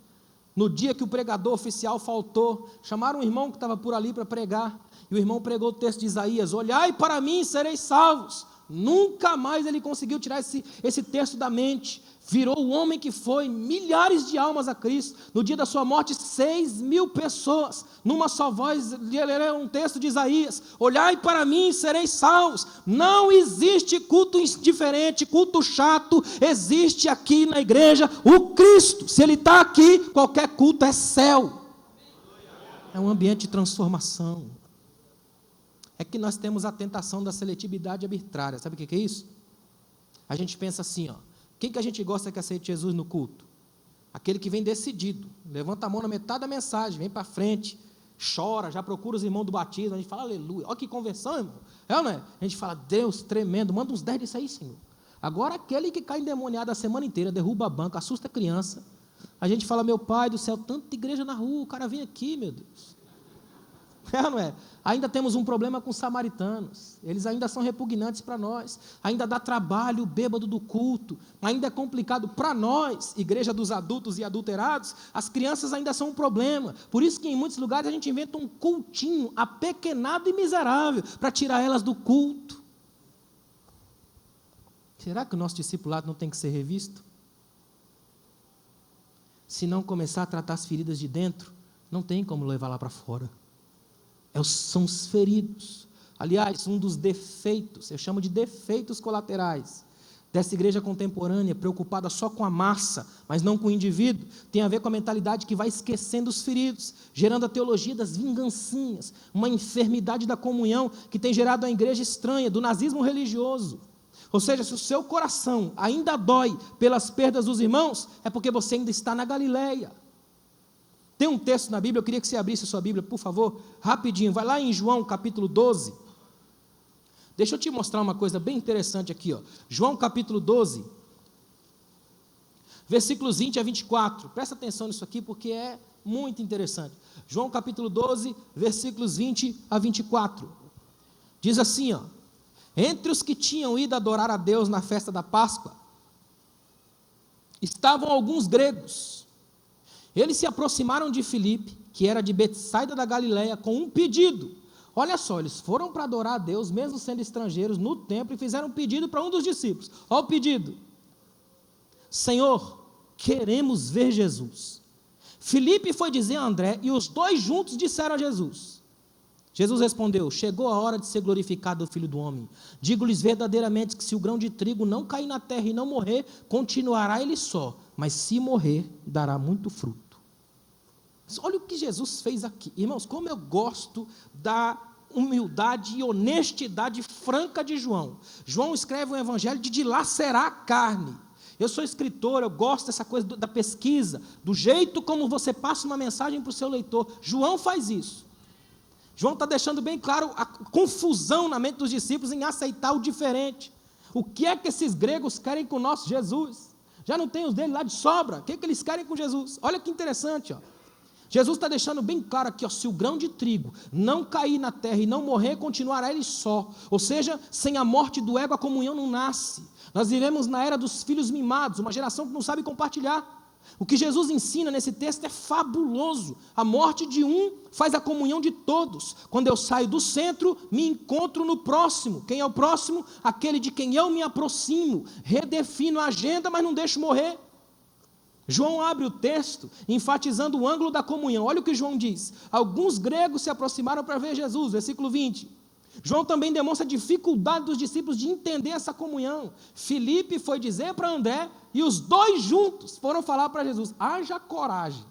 No dia que o pregador oficial faltou, chamaram um irmão que estava por ali para pregar, e o irmão pregou o texto de Isaías: olhai para mim e sereis salvos. Nunca mais ele conseguiu tirar esse texto da mente. Virou o homem que foi, milhares de almas a Cristo. No dia da sua morte, 6.000 pessoas, numa só voz, leram um texto de Isaías: olhai para mim e sereis salvos. Não existe culto indiferente, culto chato. Existe aqui na igreja o Cristo. Se Ele está aqui, qualquer culto é céu. É um ambiente de transformação. É que nós temos a tentação da seletividade arbitrária. Sabe o que é isso? A gente pensa assim, ó: quem que a gente gosta que aceite Jesus no culto? Aquele que vem decidido, levanta a mão na metade da mensagem, vem para frente, chora, já procura os irmãos do batismo, a gente fala aleluia. Olha que conversão, irmão. É ou não é? A gente fala: Deus, tremendo, manda uns 10 disso aí, Senhor. Agora aquele que cai endemoniado a semana inteira, derruba a banca, assusta a criança, a gente fala: meu Pai do céu, tanta igreja na rua, o cara vem aqui, meu Deus. É ou não é? Ainda temos um problema com os samaritanos, eles ainda são repugnantes para nós, ainda dá trabalho o bêbado do culto, ainda é complicado para nós, igreja dos adultos e adulterados. As crianças ainda são um problema, por isso que em muitos lugares a gente inventa um cultinho apequenado e miserável, para tirar elas do culto. Será que o nosso discipulado não tem que ser revisto? Se não começar a tratar as feridas de dentro, não tem como levar lá para fora. São os feridos. Aliás, um dos defeitos, eu chamo de defeitos colaterais, dessa igreja contemporânea, preocupada só com a massa, mas não com o indivíduo, tem a ver com a mentalidade que vai esquecendo os feridos, gerando a teologia das vingancinhas, uma enfermidade da comunhão, que tem gerado a igreja estranha, do nazismo religioso. Ou seja, se o seu coração ainda dói pelas perdas dos irmãos, é porque você ainda está na Galileia. Tem um texto na Bíblia, eu queria que você abrisse a sua Bíblia, por favor, rapidinho, vai lá em João capítulo 12, deixa eu te mostrar uma coisa bem interessante aqui, ó. João capítulo 12, versículos 20 a 24, presta atenção nisso aqui porque é muito interessante. João capítulo 12, versículos 20 a 24, diz assim, ó: entre os que tinham ido adorar a Deus na festa da Páscoa, estavam alguns gregos. Eles se aproximaram de Filipe, que era de Betsaida da Galileia, com um pedido. Olha só, eles foram para adorar a Deus, mesmo sendo estrangeiros, no templo, e fizeram um pedido para um dos discípulos. Olha o pedido: Senhor, queremos ver Jesus. Filipe foi dizer a André, e os dois juntos disseram a Jesus. Jesus respondeu: chegou a hora de ser glorificado o Filho do Homem. Digo-lhes verdadeiramente que se o grão de trigo não cair na terra e não morrer, continuará ele só, mas se morrer, dará muito fruto. Olha o que Jesus fez aqui. Irmãos, como eu gosto da humildade e honestidade franca de João. João escreve um evangelho de dilacerar a carne. Eu sou escritor, eu gosto dessa coisa da pesquisa, do jeito como você passa uma mensagem para o seu leitor. João faz isso. João está deixando bem claro a confusão na mente dos discípulos em aceitar o diferente. O que é que esses gregos querem com o nosso Jesus? Já não tem os dele lá de sobra. O que é que eles querem com Jesus? Olha que interessante, ó. Jesus está deixando bem claro aqui, ó, se o grão de trigo não cair na terra e não morrer, continuará ele só. Ou seja, sem a morte do ego, a comunhão não nasce. Nós vivemos na era dos filhos mimados, uma geração que não sabe compartilhar. O que Jesus ensina nesse texto é fabuloso. A morte de um faz a comunhão de todos. Quando eu saio do centro, me encontro no próximo. Quem é o próximo? Aquele de quem eu me aproximo. Redefino a agenda, mas não deixo morrer. João abre o texto enfatizando o ângulo da comunhão. Olha o que João diz: alguns gregos se aproximaram para ver Jesus, versículo 20. João também demonstra a dificuldade dos discípulos de entender essa comunhão. Filipe foi dizer para André, e os dois juntos foram falar para Jesus. Haja coragem.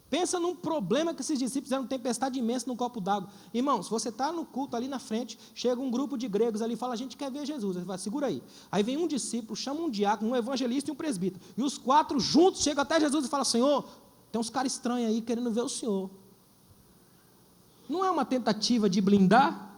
Pensa num problema que esses discípulos fizeram, tempestade imensa num copo d'água. Irmão, se você está no culto ali na frente, chega um grupo de gregos ali e fala: a gente quer ver Jesus. Ele fala: segura aí. Aí vem um discípulo, chama um diácono, um evangelista e um presbítero. E os quatro juntos chegam até Jesus e falam: Senhor, tem uns caras estranhos aí querendo ver o Senhor. Não é uma tentativa de blindar?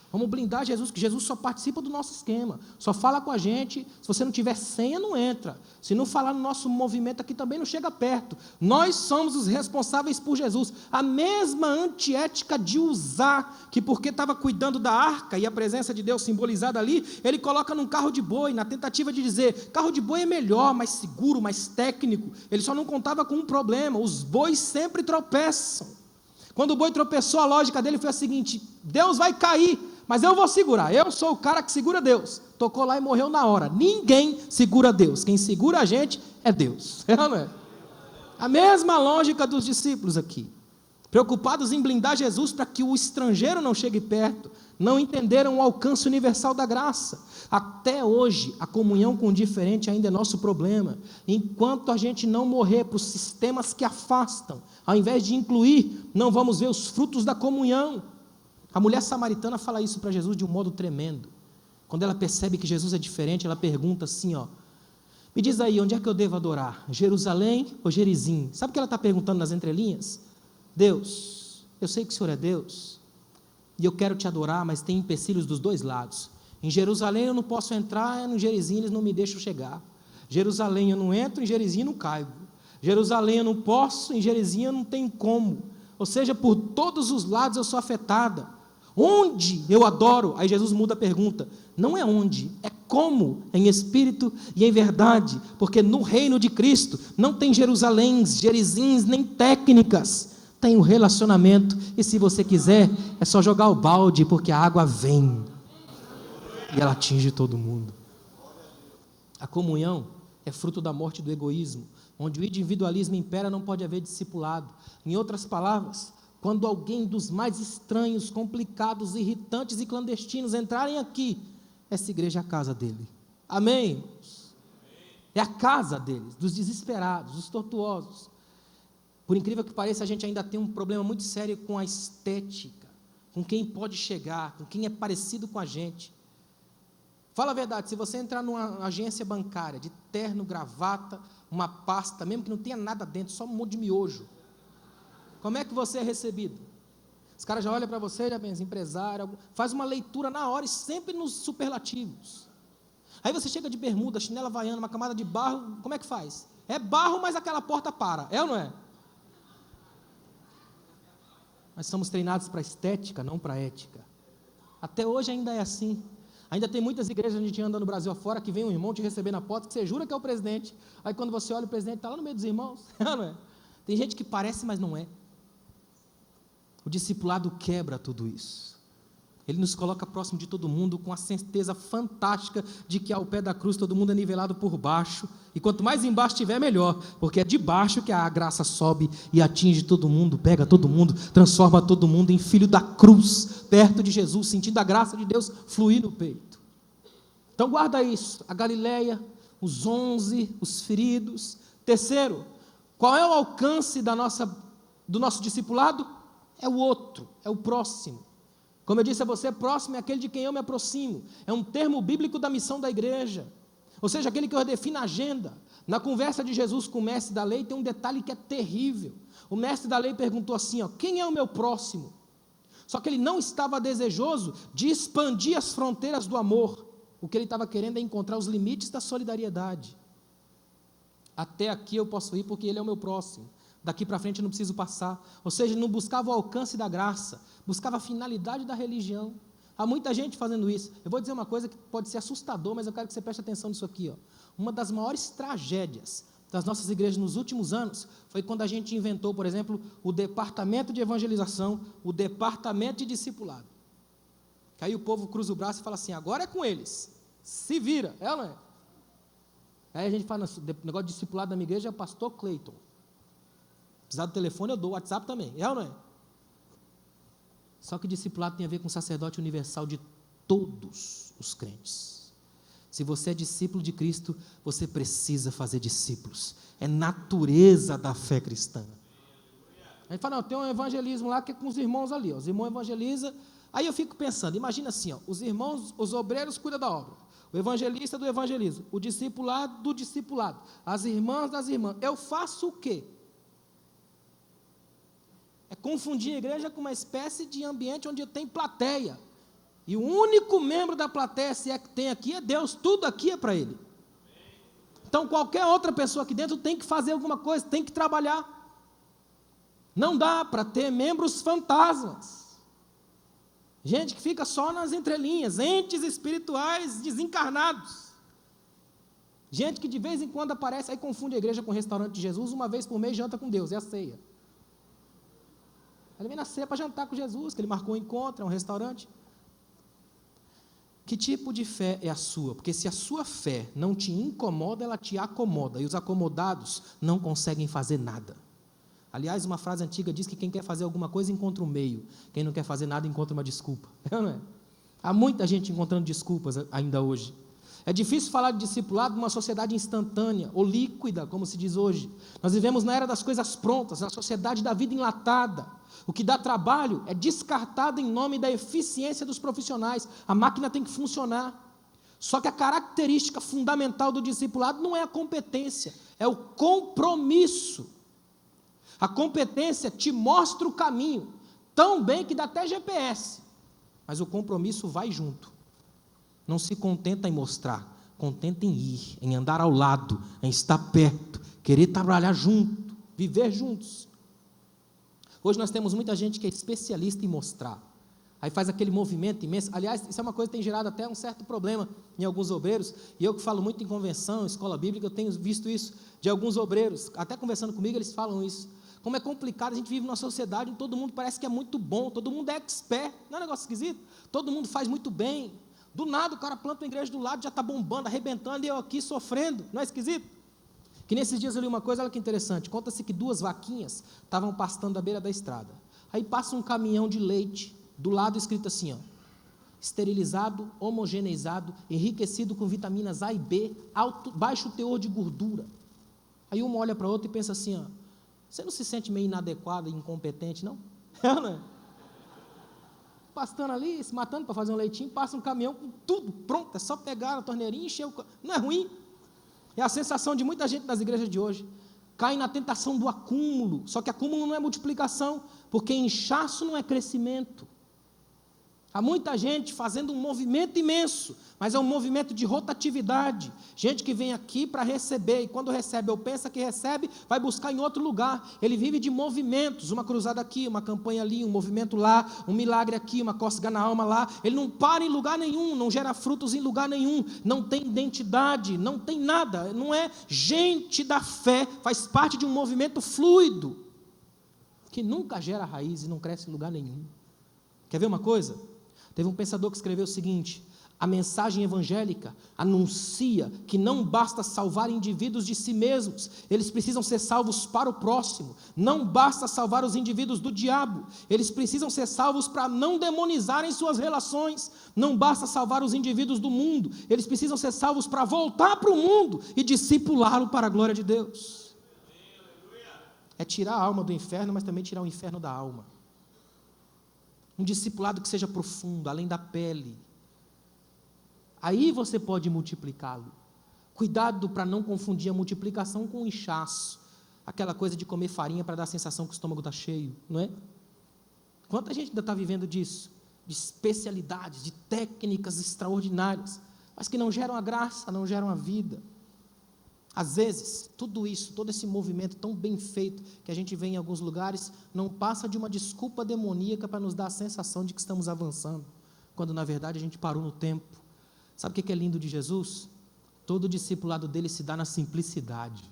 Vamos blindar Jesus, que Jesus só participa do nosso esquema, só fala com a gente. Se você não tiver senha, não entra. Se não falar no nosso movimento aqui, também não chega perto. Nós somos os responsáveis por Jesus. A mesma antiética de usar, que porque estava cuidando da arca e a presença de Deus simbolizada ali, ele coloca num carro de boi, na tentativa de dizer, carro de boi é melhor, mais seguro, mais técnico. Ele só não contava com um problema, os bois sempre tropeçam. Quando o boi tropeçou, a lógica dele foi a seguinte: Deus vai cair, mas eu vou segurar, eu sou o cara que segura Deus. Tocou lá e morreu na hora. Ninguém segura Deus, quem segura a gente é Deus. Não é? A mesma lógica dos discípulos aqui, preocupados em blindar Jesus para que o estrangeiro não chegue perto, não entenderam o alcance universal da graça. Até hoje, a comunhão com o diferente ainda é nosso problema. Enquanto a gente não morrer para os sistemas que afastam, ao invés de incluir, não vamos ver os frutos da comunhão. A mulher samaritana fala isso para Jesus de um modo tremendo. Quando ela percebe que Jesus é diferente, ela pergunta assim, me diz aí, onde é que eu devo adorar? Jerusalém ou Gerizim? Sabe o que ela está perguntando nas entrelinhas? Deus, eu sei que o Senhor é Deus, e eu quero te adorar, mas tem empecilhos dos dois lados. Em Jerusalém eu não posso entrar, no Gerizim eles não me deixam chegar. Jerusalém eu não entro, em Gerizim eu não caibo. Jerusalém eu não posso, em Gerizim eu não tenho como. Ou seja, por todos os lados eu sou afetada. Onde eu adoro? Aí Jesus muda a pergunta. Não é onde, é como, em espírito e em verdade. Porque no reino de Cristo não tem Jerusaléns, Gerizins, nem técnicas. Tem um relacionamento. E se você quiser, é só jogar o balde, porque a água vem. E ela atinge todo mundo. A comunhão é fruto da morte do egoísmo. Onde o individualismo impera, não pode haver discipulado. Em outras palavras, quando alguém dos mais estranhos, complicados, irritantes e clandestinos entrarem aqui, essa igreja é a casa dele. Amém? É a casa deles, dos desesperados, dos tortuosos. Por incrível que pareça, a gente ainda tem um problema muito sério com a estética, com quem pode chegar, com quem é parecido com a gente. Fala a verdade, se você entrar numa agência bancária, de terno, gravata, uma pasta, mesmo que não tenha nada dentro, só um monte de miojo, como é que você é recebido? Os caras já olham para você, já pensa, empresário, faz uma leitura na hora e sempre nos superlativos. Aí você chega de bermuda, chinela havaiana, uma camada de barro, como é que faz? É barro, mas aquela porta para, é ou não é? Nós somos treinados para estética, não para ética. Até hoje ainda é assim. Ainda tem muitas igrejas onde a gente anda no Brasil afora, que vem um irmão te receber na porta, que você jura que é o presidente. Aí quando você olha, o presidente está lá no meio dos irmãos. Não é? Tem gente que parece, mas não é. O discipulado quebra tudo isso. Ele nos coloca próximo de todo mundo, com a certeza fantástica de que ao pé da cruz todo mundo é nivelado por baixo, e quanto mais embaixo estiver, melhor, porque é de baixo que a graça sobe e atinge todo mundo, pega todo mundo, transforma todo mundo em filho da cruz, perto de Jesus, sentindo a graça de Deus fluir no peito. Então guarda isso, a Galileia, os 11, os feridos. Terceiro, qual é o alcance do nosso discipulado? É o outro, é o próximo. Como eu disse a você, próximo é aquele de quem eu me aproximo. É um termo bíblico da missão da igreja. Ou seja, aquele que redefine a agenda. Na conversa de Jesus com o mestre da lei, tem um detalhe que é terrível. O mestre da lei perguntou assim, quem é o meu próximo? Só que ele não estava desejoso de expandir as fronteiras do amor. O que ele estava querendo é encontrar os limites da solidariedade. Até aqui eu posso ir porque ele é o meu próximo. Daqui para frente eu não preciso passar. Ou seja, ele não buscava o alcance da graça, buscava a finalidade da religião. Há muita gente fazendo isso. Eu vou dizer uma coisa que pode ser assustador, mas eu quero que você preste atenção nisso aqui. Uma das maiores tragédias das nossas igrejas nos últimos anos foi quando a gente inventou, por exemplo, o departamento de evangelização, o departamento de discipulado. Que aí o povo cruza o braço e fala assim, agora é com eles, se vira, é ou não é? Aí a gente fala, negócio de discipulado da minha igreja é o pastor Cleiton. Precisar do telefone, eu dou, o WhatsApp também, é ou não é? Só que discipulado tem a ver com o sacerdote universal de todos os crentes. Se você é discípulo de Cristo, você precisa fazer discípulos. É natureza da fé cristã. A gente fala, tem um evangelismo lá que é com os irmãos ali, os irmãos evangelizam. Aí eu fico pensando, imagina assim, os irmãos, os obreiros cuidam da obra, o evangelista do evangelismo, o discipulado do discipulado, as irmãs das irmãs. Eu faço o quê? É confundir a igreja com uma espécie de ambiente onde tem plateia. E o único membro da plateia, se é que tem aqui, é Deus. Tudo aqui é para Ele. Então qualquer outra pessoa aqui dentro tem que fazer alguma coisa, tem que trabalhar. Não dá para ter membros fantasmas. Gente que fica só nas entrelinhas, entes espirituais desencarnados. Gente que de vez em quando aparece, aí confunde a igreja com o restaurante de Jesus, uma vez por mês janta com Deus, é a ceia. Ele vem na ceia para jantar com Jesus, que ele marcou um encontro, é um restaurante. Que tipo de fé é a sua? Porque se a sua fé não te incomoda, ela te acomoda, e os acomodados não conseguem fazer nada. Aliás, uma frase antiga diz que quem quer fazer alguma coisa encontra um meio, quem não quer fazer nada encontra uma desculpa. Não é? Há muita gente encontrando desculpas ainda hoje. É difícil falar de discipulado numa sociedade instantânea, ou líquida, como se diz hoje. Nós vivemos na era das coisas prontas, na sociedade da vida enlatada. O que dá trabalho é descartado em nome da eficiência dos profissionais. A máquina tem que funcionar. Só que a característica fundamental do discipulado não é a competência, é o compromisso. A competência te mostra o caminho, tão bem que dá até GPS, mas o compromisso vai junto. Não se contenta em mostrar, contenta em ir, em andar ao lado, em estar perto, querer trabalhar junto, viver juntos. Hoje nós temos muita gente que é especialista em mostrar, aí faz aquele movimento imenso. Aliás, isso é uma coisa que tem gerado até um certo problema em alguns obreiros, e eu que falo muito em convenção, escola bíblica, eu tenho visto isso de alguns obreiros, até conversando comigo eles falam isso. Como é complicado, a gente vive numa sociedade onde todo mundo parece que é muito bom, todo mundo é expert, não é um negócio esquisito? Todo mundo faz muito bem. Do nada o cara planta uma igreja do lado, já está bombando, arrebentando, e eu aqui sofrendo, não é esquisito? Que nesses dias eu li uma coisa, olha que interessante, conta-se que 2 vaquinhas estavam pastando à beira da estrada, aí passa um caminhão de leite, do lado escrito assim, ó, esterilizado, homogeneizado, enriquecido com vitaminas A e B, baixo teor de gordura. Aí uma olha para a outra e pensa assim, ó, você não se sente meio inadequado e incompetente, não? Não é? Pastando ali, se matando para fazer um leitinho, passa um caminhão com tudo pronto, é só pegar a torneirinha e encher o... Não é ruim? É a sensação de muita gente nas igrejas de hoje. Cai na tentação do acúmulo, só que acúmulo não é multiplicação, porque inchaço não é crescimento. Há muita gente fazendo um movimento imenso, mas é um movimento de rotatividade. Gente que vem aqui para receber, e quando recebe ou pensa que recebe, vai buscar em outro lugar. Ele vive de movimentos, uma cruzada aqui, uma campanha ali, um movimento lá, um milagre aqui, uma cócega na alma lá. Ele não para em lugar nenhum, não gera frutos em lugar nenhum, não tem identidade, não tem nada, não é gente da fé, faz parte de um movimento fluido, que nunca gera raiz e não cresce em lugar nenhum. Quer ver uma coisa? Teve um pensador que escreveu o seguinte: a mensagem evangélica anuncia que não basta salvar indivíduos de si mesmos, eles precisam ser salvos para o próximo. Não basta salvar os indivíduos do diabo, eles precisam ser salvos para não demonizarem suas relações. Não basta salvar os indivíduos do mundo, eles precisam ser salvos para voltar para o mundo e discipulá-lo para a glória de Deus. É tirar a alma do inferno, mas também tirar o inferno da alma. Um discipulado que seja profundo, além da pele. Aí você pode multiplicá-lo. Cuidado para não confundir a multiplicação com o inchaço. Aquela coisa de comer farinha para dar a sensação que o estômago está cheio, não é? Quanta gente ainda está vivendo disso? De especialidades, de técnicas extraordinárias, mas que não geram a graça, não geram a vida. Às vezes, tudo isso, todo esse movimento tão bem feito que a gente vê em alguns lugares, não passa de uma desculpa demoníaca para nos dar a sensação de que estamos avançando, quando na verdade a gente parou no tempo. Sabe o que é lindo de Jesus? Todo o discipulado dele se dá na simplicidade.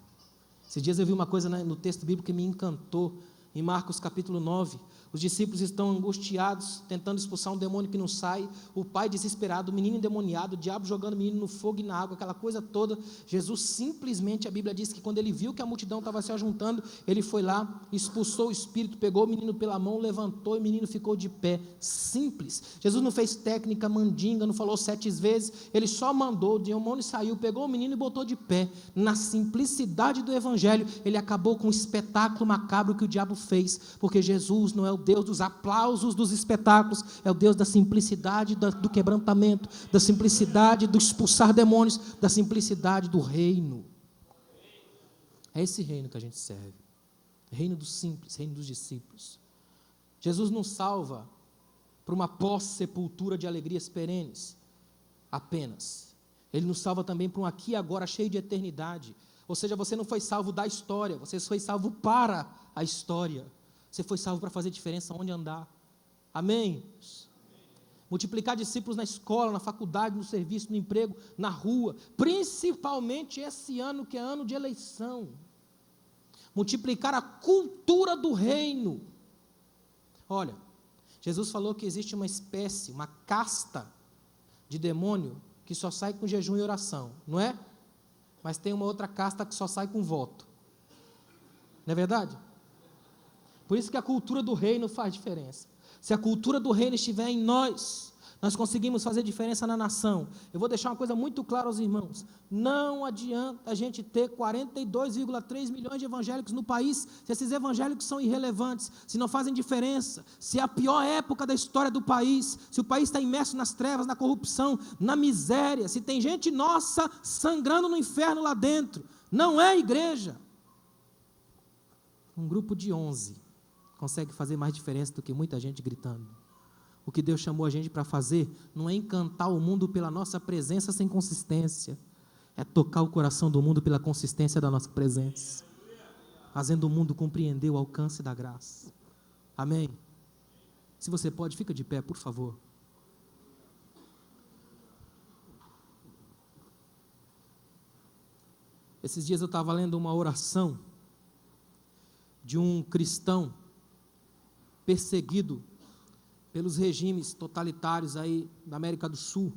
Esses dias eu vi uma coisa no texto bíblico que me encantou, em Marcos capítulo 9, os discípulos estão angustiados, tentando expulsar um demônio que não sai, o pai desesperado, o menino endemoniado, o diabo jogando o menino no fogo e na água, aquela coisa toda. Jesus simplesmente, a Bíblia diz que quando ele viu que a multidão estava se ajuntando, ele foi lá, expulsou o espírito, pegou o menino pela mão, levantou e o menino ficou de pé. Simples. Jesus não fez técnica mandinga, não falou 7 vezes, ele só mandou, o demônio saiu, pegou o menino e botou de pé. Na simplicidade do evangelho, ele acabou com o espetáculo macabro que o diabo fez, porque Jesus não é o Deus dos aplausos dos espetáculos, é o Deus da simplicidade, do quebrantamento, da simplicidade do expulsar demônios, da simplicidade do reino. É esse reino que a gente serve, reino dos simples, reino dos discípulos. Jesus não salva para uma pós-sepultura de alegrias perenes apenas. Ele nos salva também para um aqui e agora cheio de eternidade. Ou seja, você não foi salvo da história, você foi salvo para a história. Você foi salvo para fazer diferença onde andar. Amém? Multiplicar discípulos na escola, na faculdade, no serviço, no emprego, na rua, principalmente esse ano que é ano de eleição. Multiplicar a cultura do reino. Olha, Jesus falou que existe uma espécie, uma casta de demônio que só sai com jejum e oração, não é? Mas tem uma outra casta que só sai com voto. Não é verdade? Por isso que a cultura do reino faz diferença. Se a cultura do reino estiver em nós conseguimos fazer diferença na nação. Eu vou deixar uma coisa muito clara aos irmãos: não adianta a gente ter 42,3 milhões de evangélicos no país, se esses evangélicos são irrelevantes, se não fazem diferença, se é a pior época da história do país, se o país está imerso nas trevas, na corrupção, na miséria, se tem gente nossa sangrando no inferno lá dentro. Não é igreja. Um grupo de 11 consegue fazer mais diferença do que muita gente gritando. O que Deus chamou a gente para fazer não é encantar o mundo pela nossa presença sem consistência, é tocar o coração do mundo pela consistência da nossa presença, fazendo o mundo compreender o alcance da graça. Amém? Se você pode, fica de pé, por favor. Esses dias eu estava lendo uma oração de um cristão perseguido pelos regimes totalitários aí da América do Sul.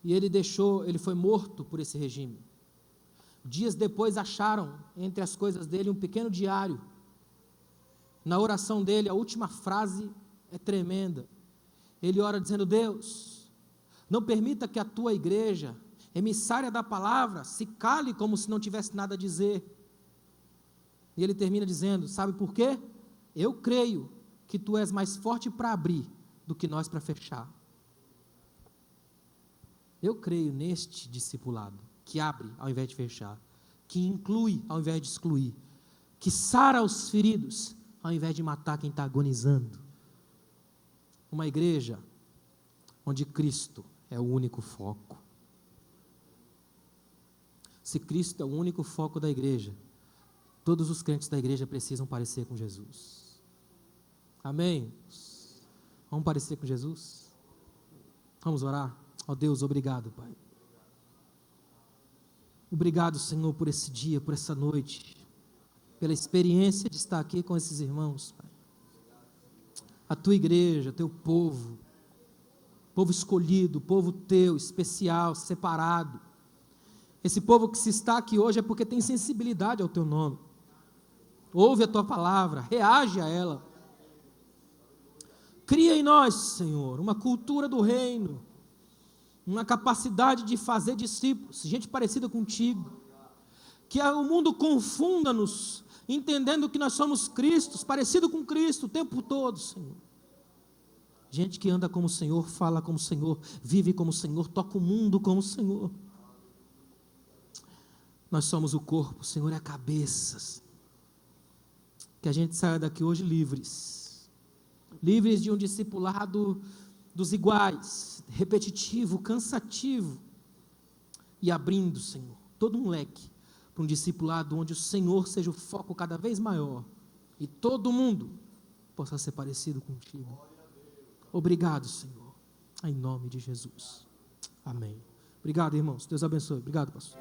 E ele foi morto por esse regime. Dias depois acharam entre as coisas dele um pequeno diário. Na oração dele, a última frase é tremenda. Ele ora dizendo: Deus, não permita que a tua igreja, emissária da palavra, se cale como se não tivesse nada a dizer. E ele termina dizendo: sabe por quê? Eu creio que tu és mais forte para abrir do que nós para fechar. Eu creio neste discipulado, que abre ao invés de fechar, que inclui ao invés de excluir, que sara os feridos ao invés de matar quem está agonizando. Uma igreja onde Cristo é o único foco. Se Cristo é o único foco da igreja, todos os crentes da igreja precisam parecer com Jesus. Amém? Vamos parecer com Jesus? Vamos orar? Ó Deus, obrigado, Pai. Obrigado, Senhor, por esse dia, por essa noite, pela experiência de estar aqui com esses irmãos, Pai. A tua igreja, teu povo escolhido, povo teu, especial, separado. Esse povo que se está aqui hoje é porque tem sensibilidade ao teu nome. Ouve a tua palavra, reage a ela. Cria em nós, Senhor, uma cultura do reino, uma capacidade de fazer discípulos, gente parecida contigo, que o mundo confunda-nos, entendendo que nós somos Cristos, parecido com Cristo o tempo todo, Senhor. Gente que anda como o Senhor, fala como o Senhor, vive como o Senhor, toca o mundo como o Senhor. Nós somos o corpo, o Senhor é a cabeça. Que a gente saia daqui hoje livres de um discipulado dos iguais, repetitivo, cansativo, e abrindo, Senhor, todo um leque para um discipulado onde o Senhor seja o foco cada vez maior e todo mundo possa ser parecido contigo. Obrigado, Senhor, em nome de Jesus. Amém. Obrigado, irmãos. Deus abençoe. Obrigado, pastor.